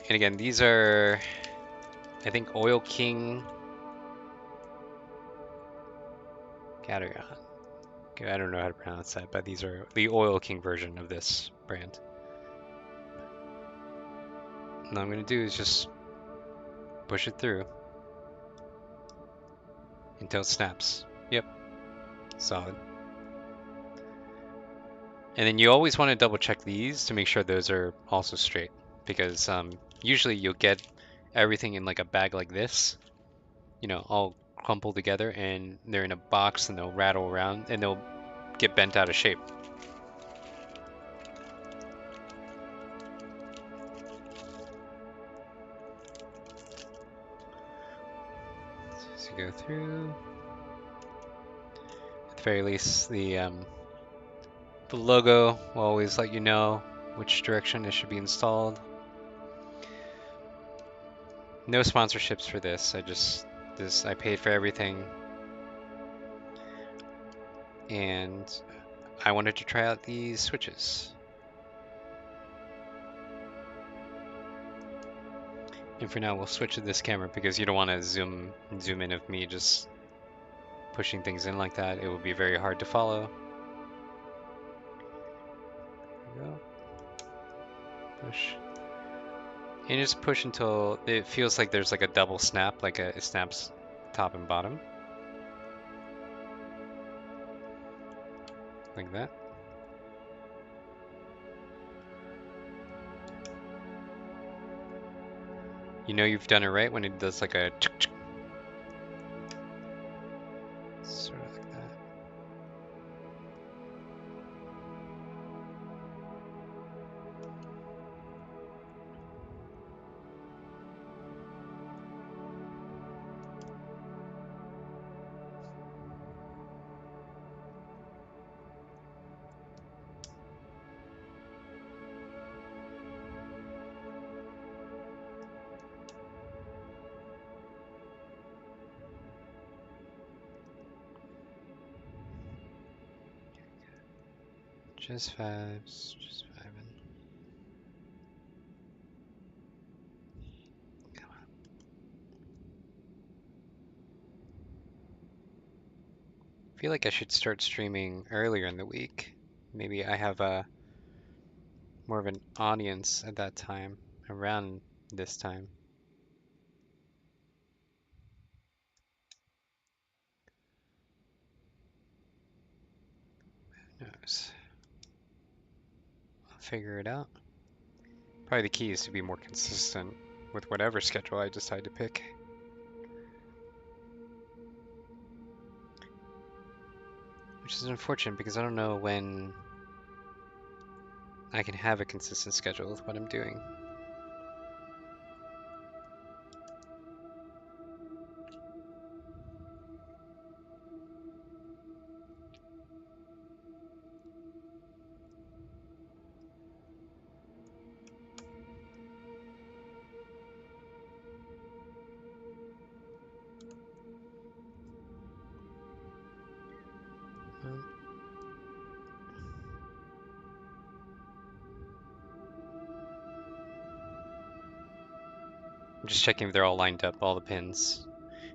And again, these are, I think, Oil King Caterhon. Okay, I don't know how to pronounce that, but these are the Oil King version of this brand. And all I'm going to do is just push it through until it snaps. Yep, solid. And then you always want to double check these to make sure those are also straight, because usually you'll get everything in like a bag like this, you know, all crumpled together, and they're in a box and they'll rattle around and they'll get bent out of shape. So go through. At the very least, the logo will always let you know which direction it should be installed. No sponsorships for this. I paid for everything, and I wanted to try out these switches. And for now, we'll switch to this camera because you don't want to zoom in of me just pushing things in like that. It would be very hard to follow. There we go. Push. And just push until it feels like there's like a double snap, like it snaps top and bottom. Like that. You know you've done it right when it does like a sort of like that. Just fives, just fiving. Come on. I feel like I should start streaming earlier in the week. Maybe I have a more of an audience at that time, around this time. Who knows? I'll figure it out. Probably the key is to be more consistent with whatever schedule I decide to pick. Which is unfortunate because I don't know when I can have a consistent schedule with what I'm doing. I'm just checking if they're all lined up, all the pins.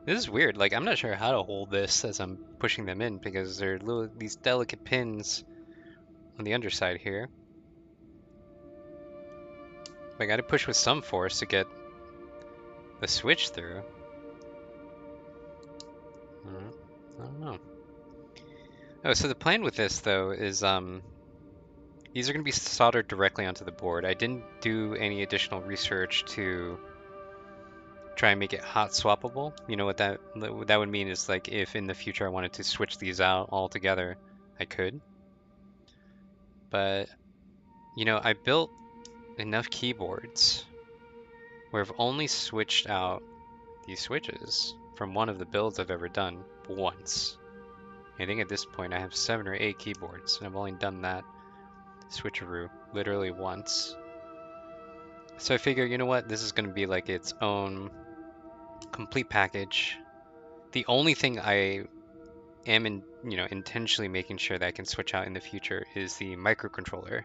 This is weird, like I'm not sure how to hold this as I'm pushing them in because there are these delicate pins on the underside here. I gotta push with some force to get the switch through. I don't know. Oh, so the plan with this though is these are gonna be soldered directly onto the board. I didn't do any additional research to try and make it hot swappable. You know what that would mean is like if in the future I wanted to switch these out altogether, I could. But you know, I built enough keyboards where I've only switched out these switches from one of the builds I've ever done once. I think at this point I have 7 or 8 keyboards and I've only done that switcheroo literally once. So I figure, you know what, this is going to be like its own complete package. The only thing I am intentionally making sure that I can switch out in the future is the microcontroller,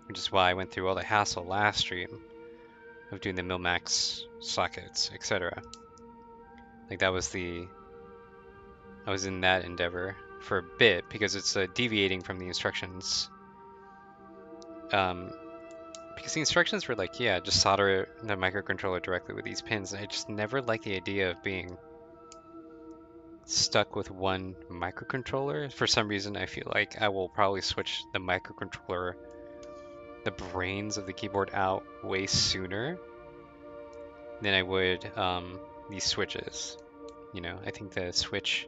which is why I went through all the hassle last stream of doing the Mil-Max sockets, etc. Like I was in that endeavor for a bit because it's deviating from the instructions. Because the instructions were like, yeah, just solder the microcontroller directly with these pins. And I just never liked the idea of being stuck with one microcontroller. For some reason, I feel like I will probably switch the microcontroller, the brains of the keyboard out way sooner than I would these switches. You know, I think the switch,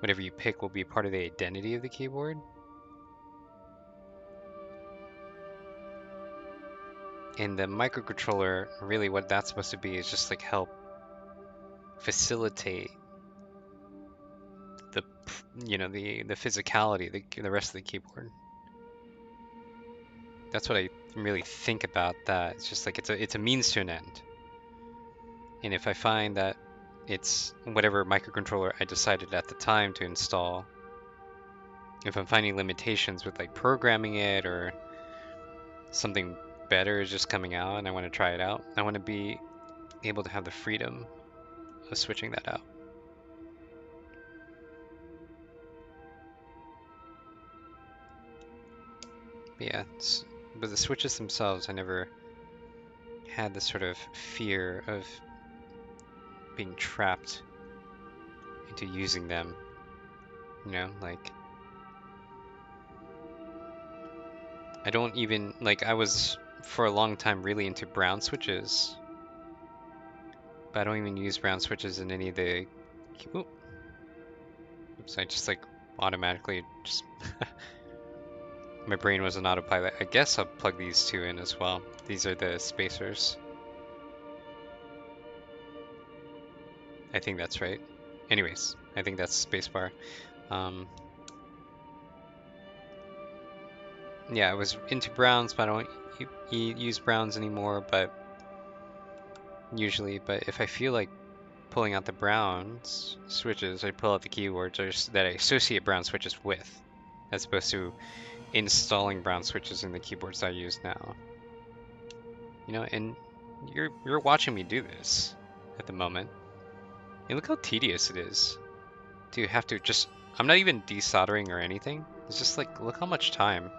whatever you pick, will be part of the identity of the keyboard. And the microcontroller, really what that's supposed to be is just like help facilitate the the physicality, the rest of the keyboard. That's what I really think about that. It's just like it's a means to an end. And if I find that it's whatever microcontroller I decided at the time to install, if I'm finding limitations with like programming it or something better is just coming out and I want to try it out. I want to be able to have the freedom of switching that out. But yeah, but the switches themselves, I never had this sort of fear of being trapped into using them. You know, like I don't even like I was for a long time really into brown switches, but I don't even use brown switches in any of the. Oops, I just like automatically just my brain was an autopilot. I guess I'll plug these two in as well. These are the spacers. I think that's right. Anyways, I think that's spacebar. Yeah, I was into browns, but I don't use browns anymore. But usually, if I feel like pulling out the browns switches, I pull out the keywords that I associate brown switches with, as opposed to installing brown switches in the keyboards I use now. You know, and you're watching me do this at the moment. And look how tedious it is to have to just. I'm not even desoldering or anything. It's just like, look how much time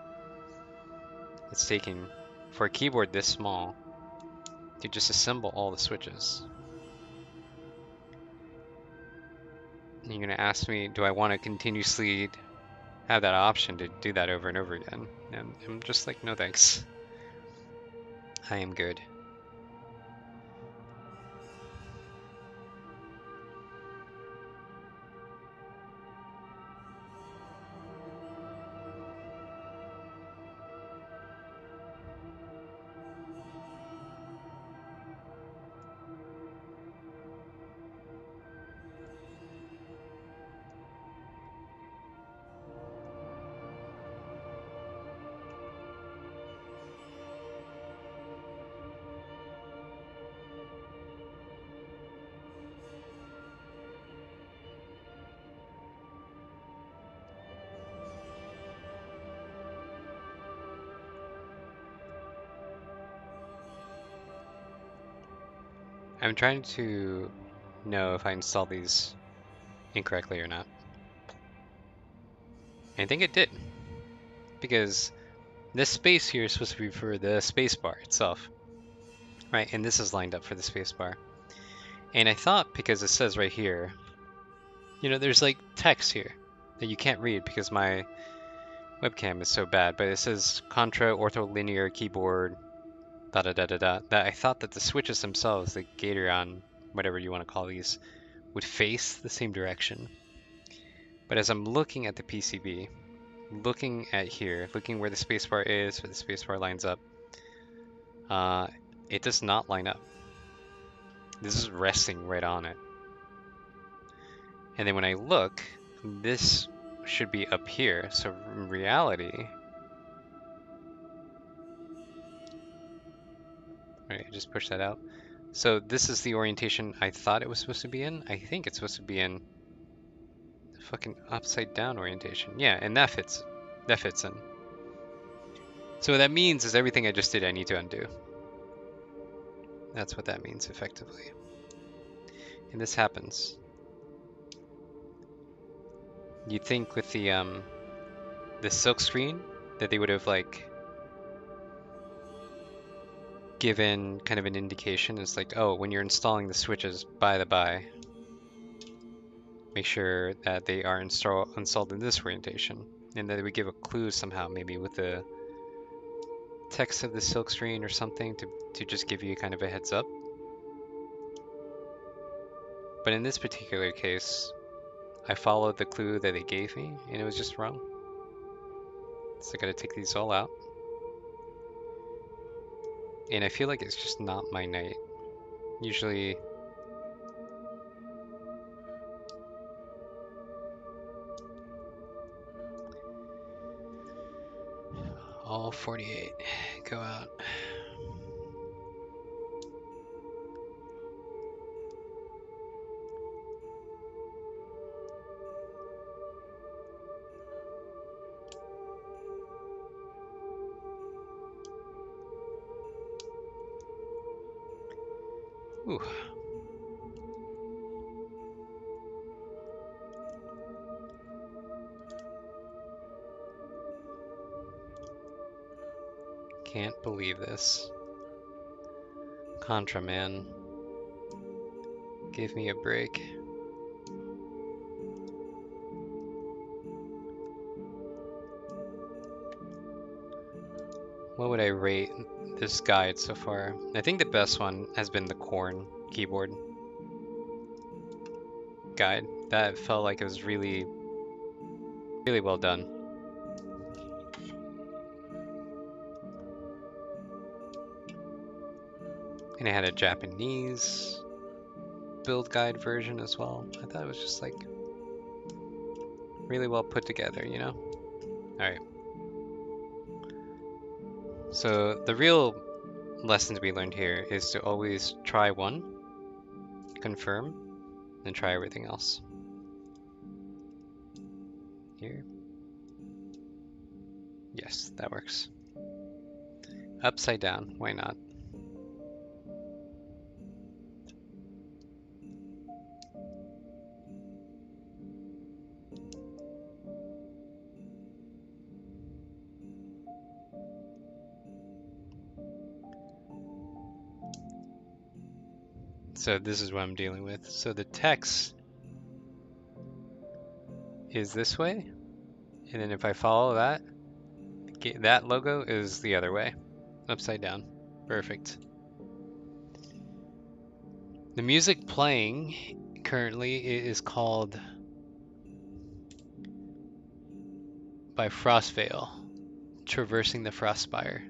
it's taking for a keyboard this small to just assemble all the switches. And you're gonna ask me, do I want to continuously have that option to do that over and over again? And I'm just like, no thanks. I am good. I'm trying to know if I installed these incorrectly or not. I think it did, because this space here is supposed to be for the spacebar itself, right? And this is lined up for the spacebar. And I thought because it says right here, you know, there's like text here that you can't read because my webcam is so bad, but it says Contra ortholinear keyboard, da da da da da. That I thought that the switches themselves, the Gateron, whatever you want to call these, would face the same direction. But as I'm looking at the PCB, looking at here, looking where the spacebar is, where the spacebar lines up, it does not line up. This is resting right on it. And then when I look, this should be up here. So in reality, right, I just push that out. So this is the orientation I thought it was supposed to be in. I think it's supposed to be in the fucking upside down orientation. Yeah, and that fits. That fits in. So what that means is everything I just did I need to undo. That's what that means effectively. And this happens. You'd think with the silk screen that they would have like given kind of an indication. It's like, oh, when you're installing the switches, by the by, make sure that they are installed in this orientation, and that they would give a clue somehow, maybe with the text of the silk screen or something to just give you kind of a heads up. But in this particular case, I followed the clue that they gave me, and it was just wrong. So I gotta take these all out. And I feel like it's just not my night. Usually, all 48 go out. Ooh. Can't believe this. Contra, man. Give me a break. What would I rate this guide so far? I think the best one has been the Corn keyboard guide. That felt like it was really, really well done. And it had a Japanese build guide version as well. I thought it was just like really well put together, you know? Alright. So the real lessons we learned here is to always try one, confirm, and try everything else. Here. Yes, that works. Upside down, why not? So this is what I'm dealing with. So the text is this way, and then if I follow that, that logo is the other way, upside down. Perfect. The music playing currently is called by Frostveil, Traversing the Frostspire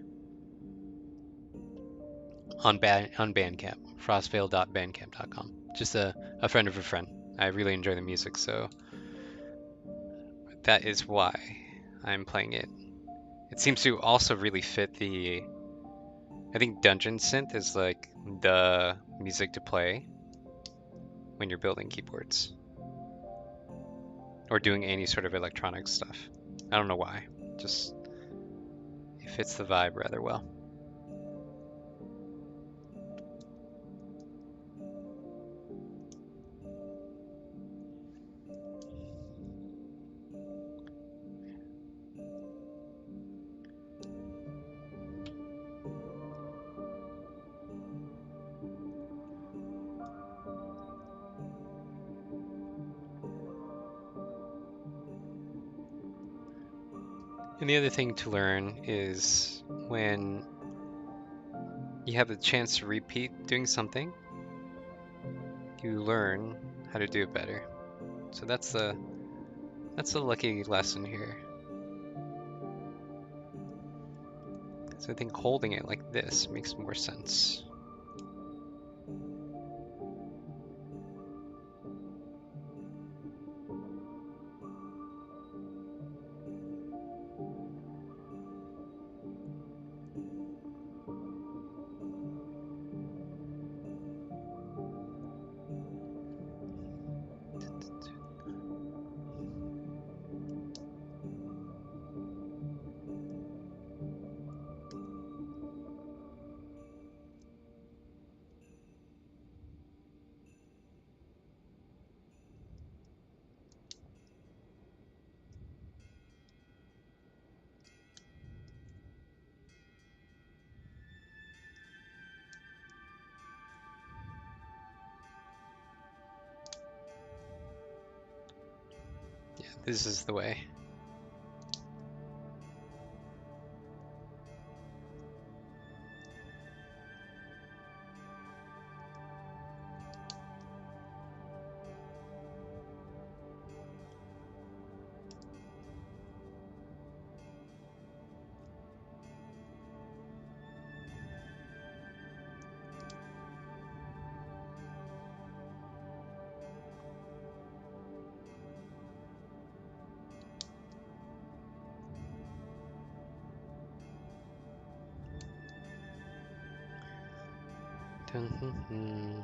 on Bandcamp, frostveil.bandcamp.com. Just a friend of a friend. I really enjoy the music, so that is why I'm playing it. It seems to also really fit the, I think Dungeon Synth is like the music to play when you're building keyboards or doing any sort of electronic stuff. I don't know why, just it fits the vibe rather well. And the other thing to learn is when you have the chance to repeat doing something, you learn how to do it better. So that's the lucky lesson here. So I think holding it like this makes more sense. Yeah, this is the way. Dun-dun-dun.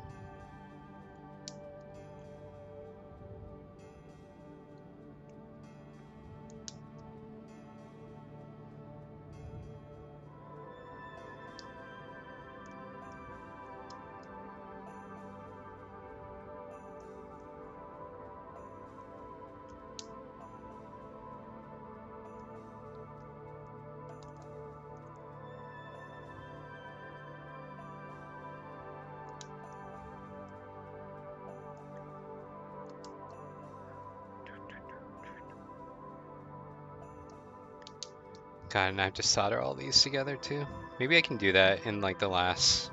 God, and I have to solder all these together too. Maybe I can do that in like the last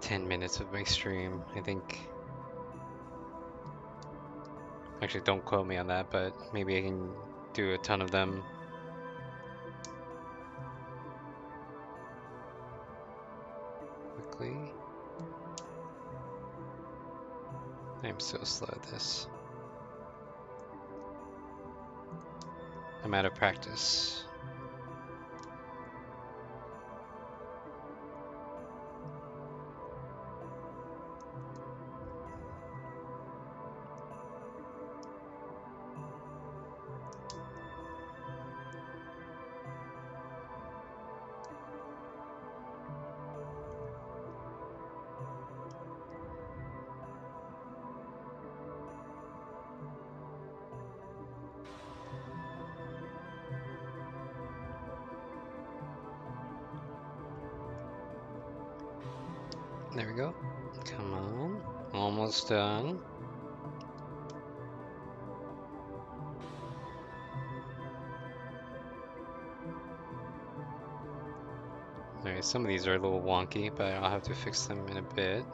10 minutes of my stream. I think. Actually, don't quote me on that, but maybe I can do a ton of them quickly. I'm so slow at this. I'm out of practice. There we go. Come on. Almost done. Alright, some of these are a little wonky, but I'll have to fix them in a bit.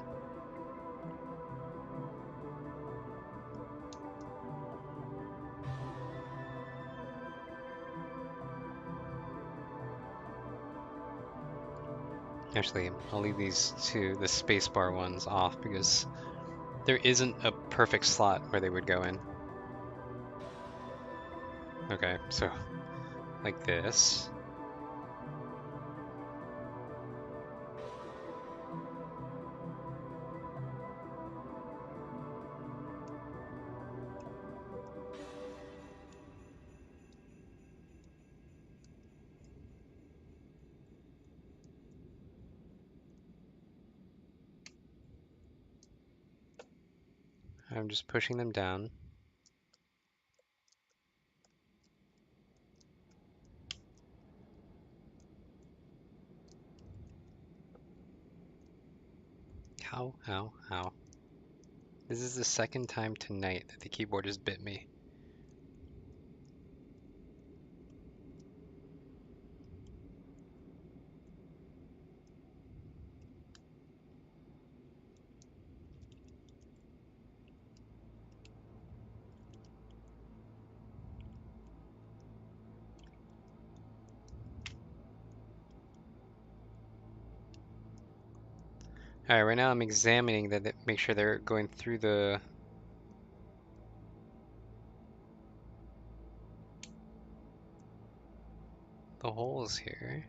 Actually, I'll leave these two, the spacebar ones, off because there isn't a perfect slot where they would go in. Okay, so like this. I'm just pushing them down. How? This is the second time tonight that the keyboard has bit me. Alright, right now I'm examining that, make sure they're going through the holes here.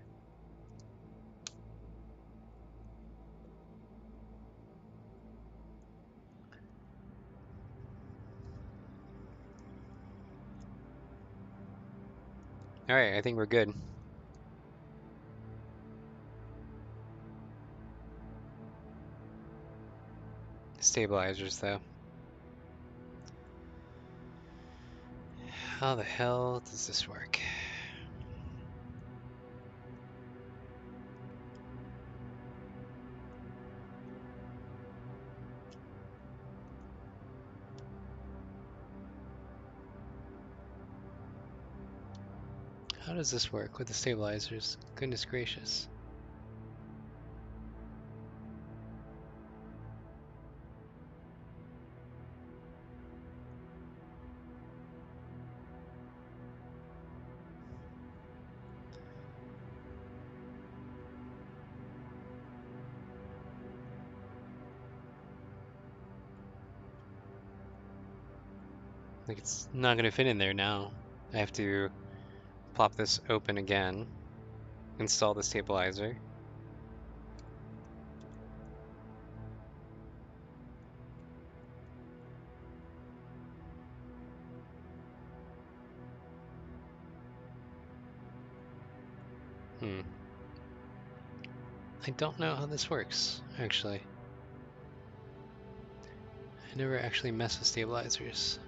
Alright, I think we're good. Stabilizers, though. How the hell does this work? How does this work with the stabilizers? Goodness gracious. Like, it's not gonna fit in there now. I have to plop this open again, install the stabilizer. I don't know how this works, actually. I never actually mess with stabilizers.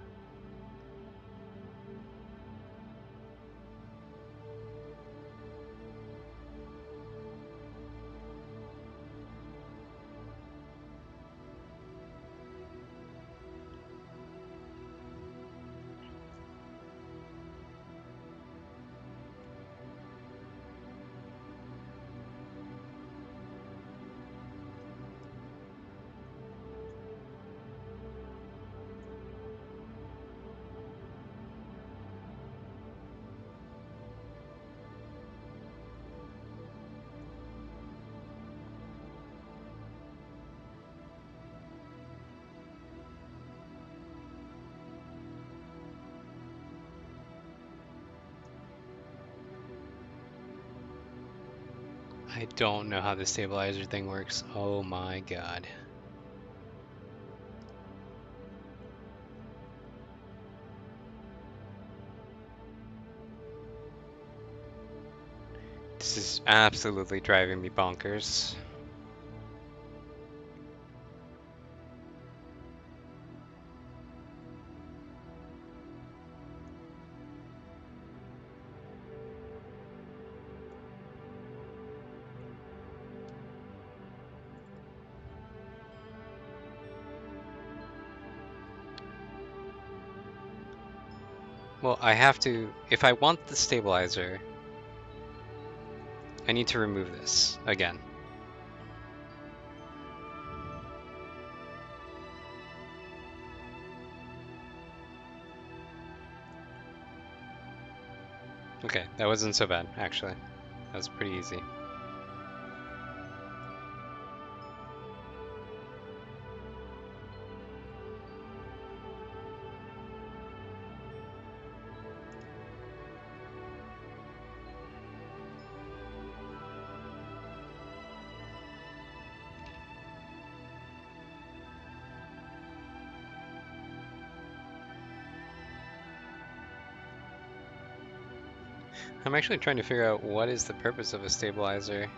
I don't know how the stabilizer thing works. Oh my god. This is absolutely driving me bonkers. Well, I have to, if I want the stabilizer, I need to remove this again. Okay, that wasn't so bad, actually. That was pretty easy. I'm actually trying to figure out what is the purpose of a stabilizer.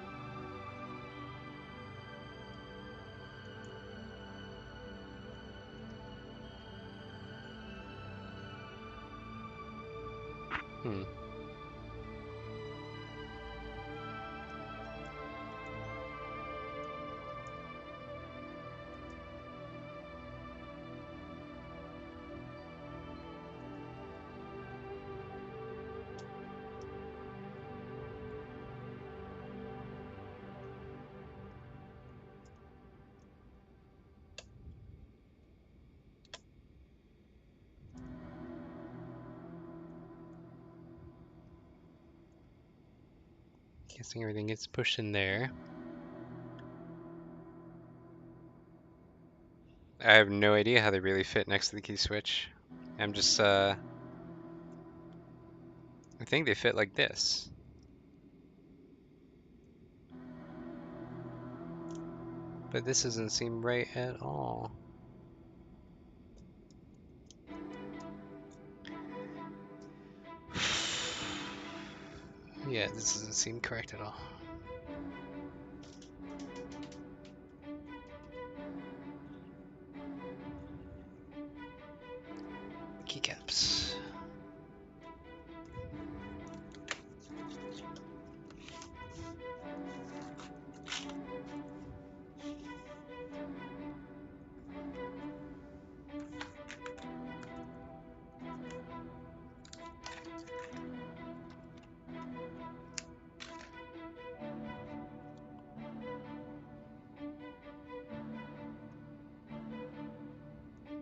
Hmm. Guessing everything gets pushed in there. I have no idea how they really fit next to the key switch. I'm just, I think they fit like this. But this doesn't seem right at all. Yeah, this doesn't seem correct at all. Keycaps.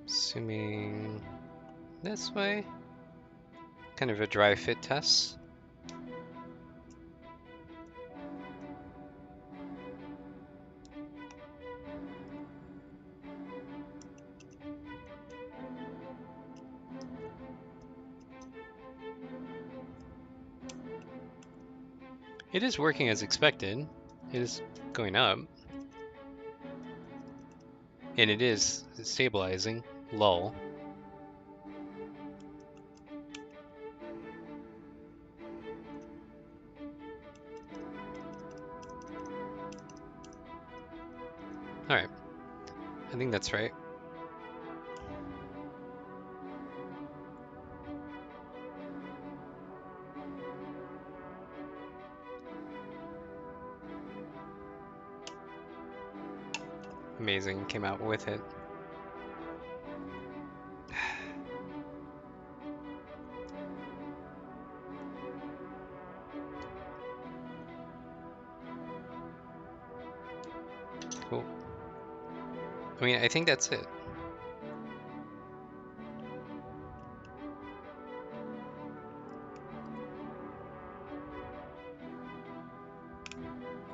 Assuming this way. Kind of a dry fit test. It is working as expected. It is going up. And it is stabilizing. Lull. Alright. I think that's right. Amazing. Came out with it. Cool. I mean, I think that's it.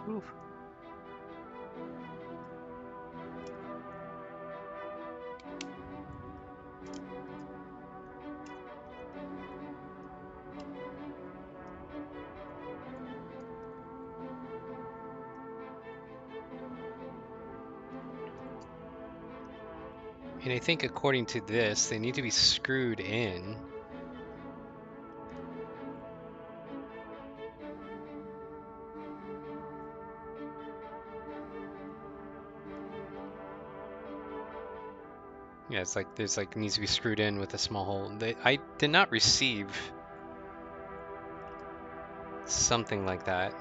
Oof. And I think according to this, they need to be screwed in. Yeah, it's like there's like needs to be screwed in with a small hole. I did not receive something like that.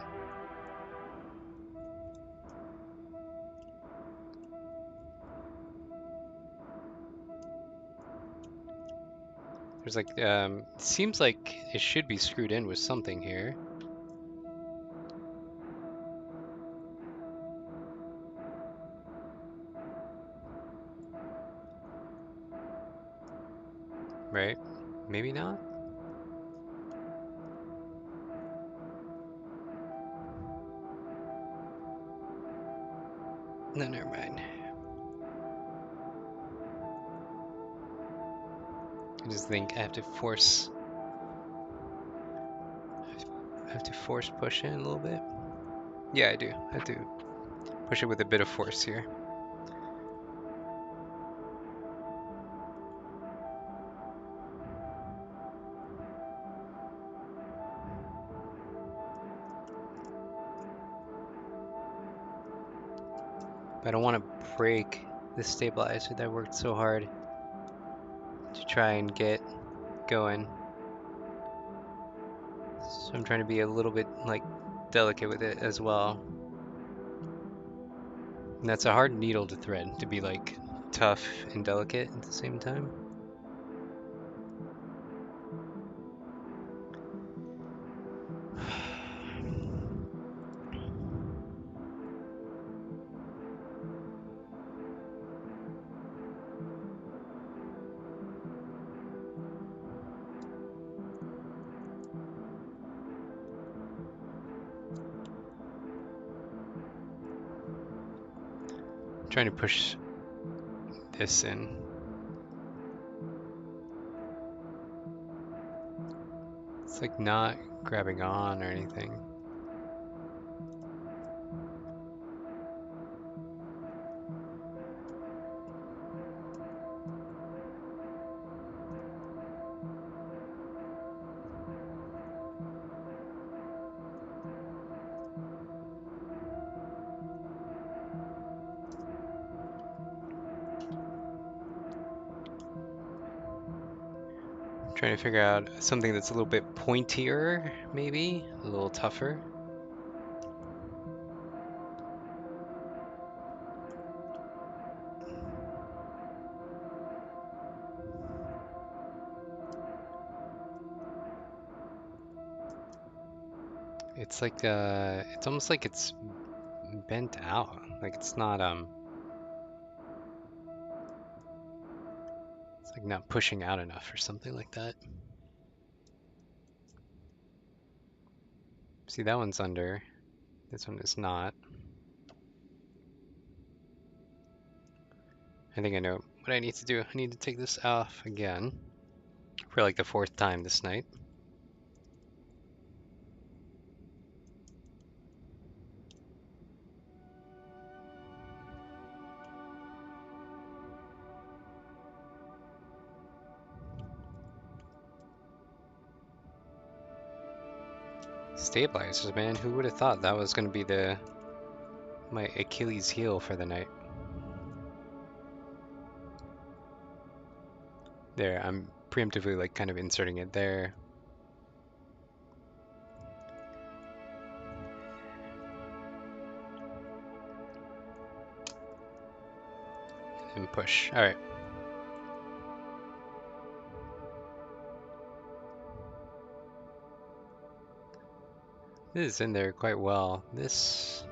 There's like it seems like it should be screwed in with something here. Right? Maybe not? No, never mind. I just think I have to force push in a little bit. Yeah, I do. I have to push it with a bit of force here. But I don't want to break the stabilizer that I worked so hard to try and get going. So I'm trying to be a little bit like delicate with it as well. And that's a hard needle to thread, to be like tough and delicate at the same time. I'm trying to push this in. It's like not grabbing on or anything. I'm trying to figure out something that's a little bit pointier, maybe, a little tougher. It's like it's almost like it's bent out. Like it's not it's like not pushing out enough or something like that. See, that one's under. This one is not. I think I know what I need to do. I need to take this off again for like the 4th time this night. Stabilizers, man. Who would have thought that was going to be my Achilles heel for the night? There, I'm preemptively like kind of inserting it there. And push. All right. This is in there quite well. This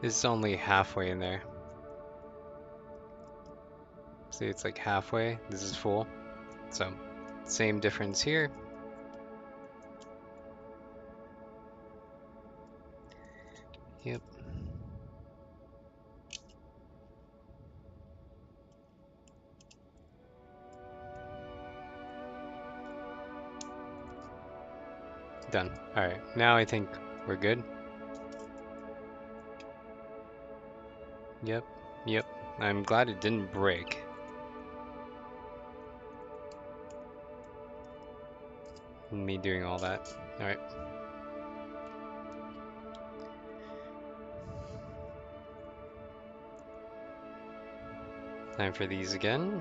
is only halfway in there. See, it's like halfway. This is full. So, same difference here. Yep. Done. All right. Now I think we're good. Yep. Yep, I'm glad it didn't break. Me doing all that. Alright. Time for these again.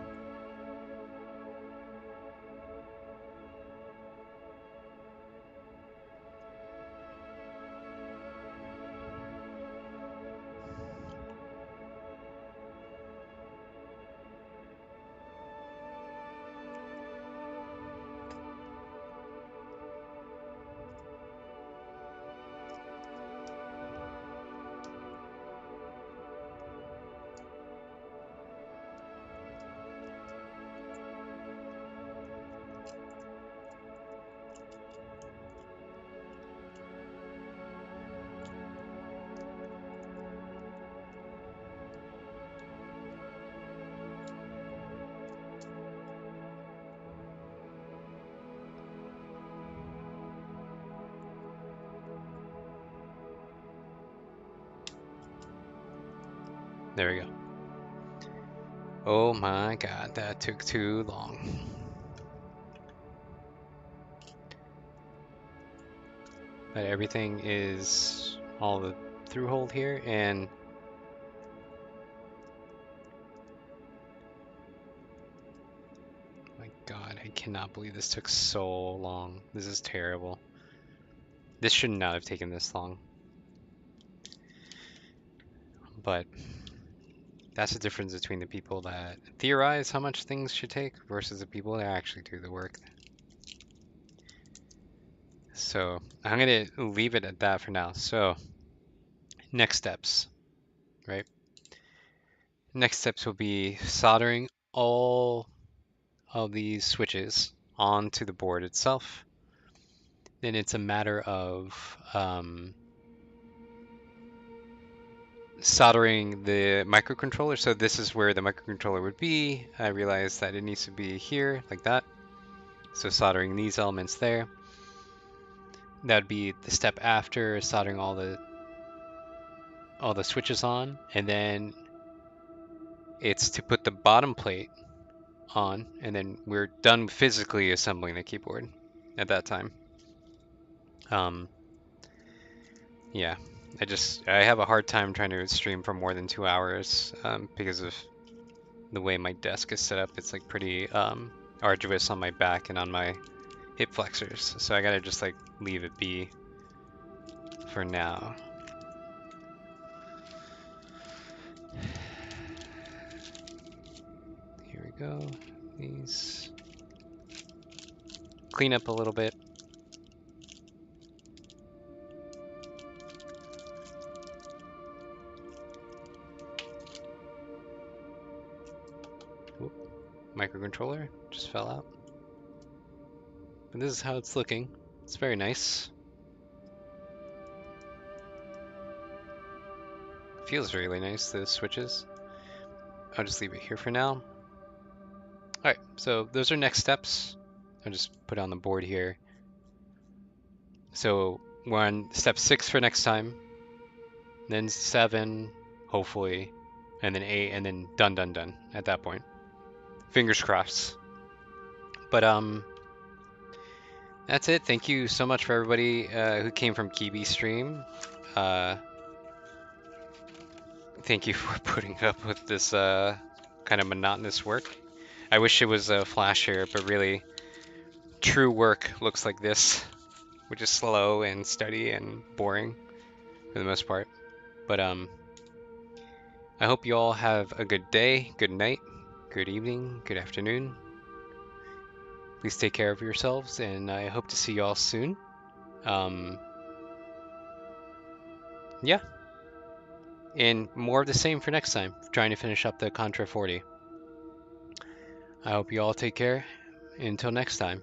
There we go. Oh my god, that took too long. But everything is all the through hold here, and my god, I cannot believe this took so long. This is terrible. This should not have taken this long. But that's the difference between the people that theorize how much things should take versus the people that actually do the work. So I'm gonna leave it at that for now. So next steps, right? Next steps will be soldering all of these switches onto the board itself. Then it's a matter of soldering the microcontroller. So this is where the microcontroller would be. I realized that it needs to be here like that. So soldering these elements there. That'd be the step after soldering all the switches on, and then it's to put the bottom plate on, and then we're done physically assembling the keyboard at that time. Yeah, I have a hard time trying to stream for more than 2 hours because of the way my desk is set up. It's like pretty arduous on my back and on my hip flexors, so I gotta just like leave it be for now. Here we go. These clean up a little bit. Whoop. Microcontroller just fell out. But this is how it's looking. It's very nice. Feels really nice, the switches. I'll just leave it here for now. Alright, so those are next steps. I'll just put it on the board here. So we're on step 6 for next time, then 7, hopefully, and then 8, and then done at that point. Fingers crossed. But that's it. Thank you so much for everybody who came from Kibi stream. Thank you for putting up with this kind of monotonous work. I wish it was flashier, but really, true work looks like this, which is slow and steady and boring for the most part. But I hope you all have a good day, good night, good evening, good afternoon. Please take care of yourselves, and I hope to see you all soon. Yeah. And more of the same for next time, trying to finish up the Contra 40. I hope you all take care. Until next time.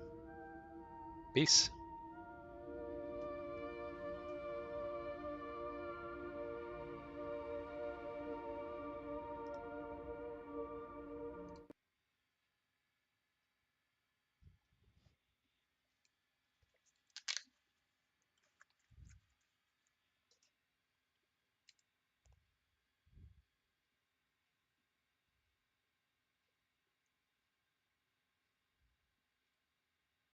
Peace.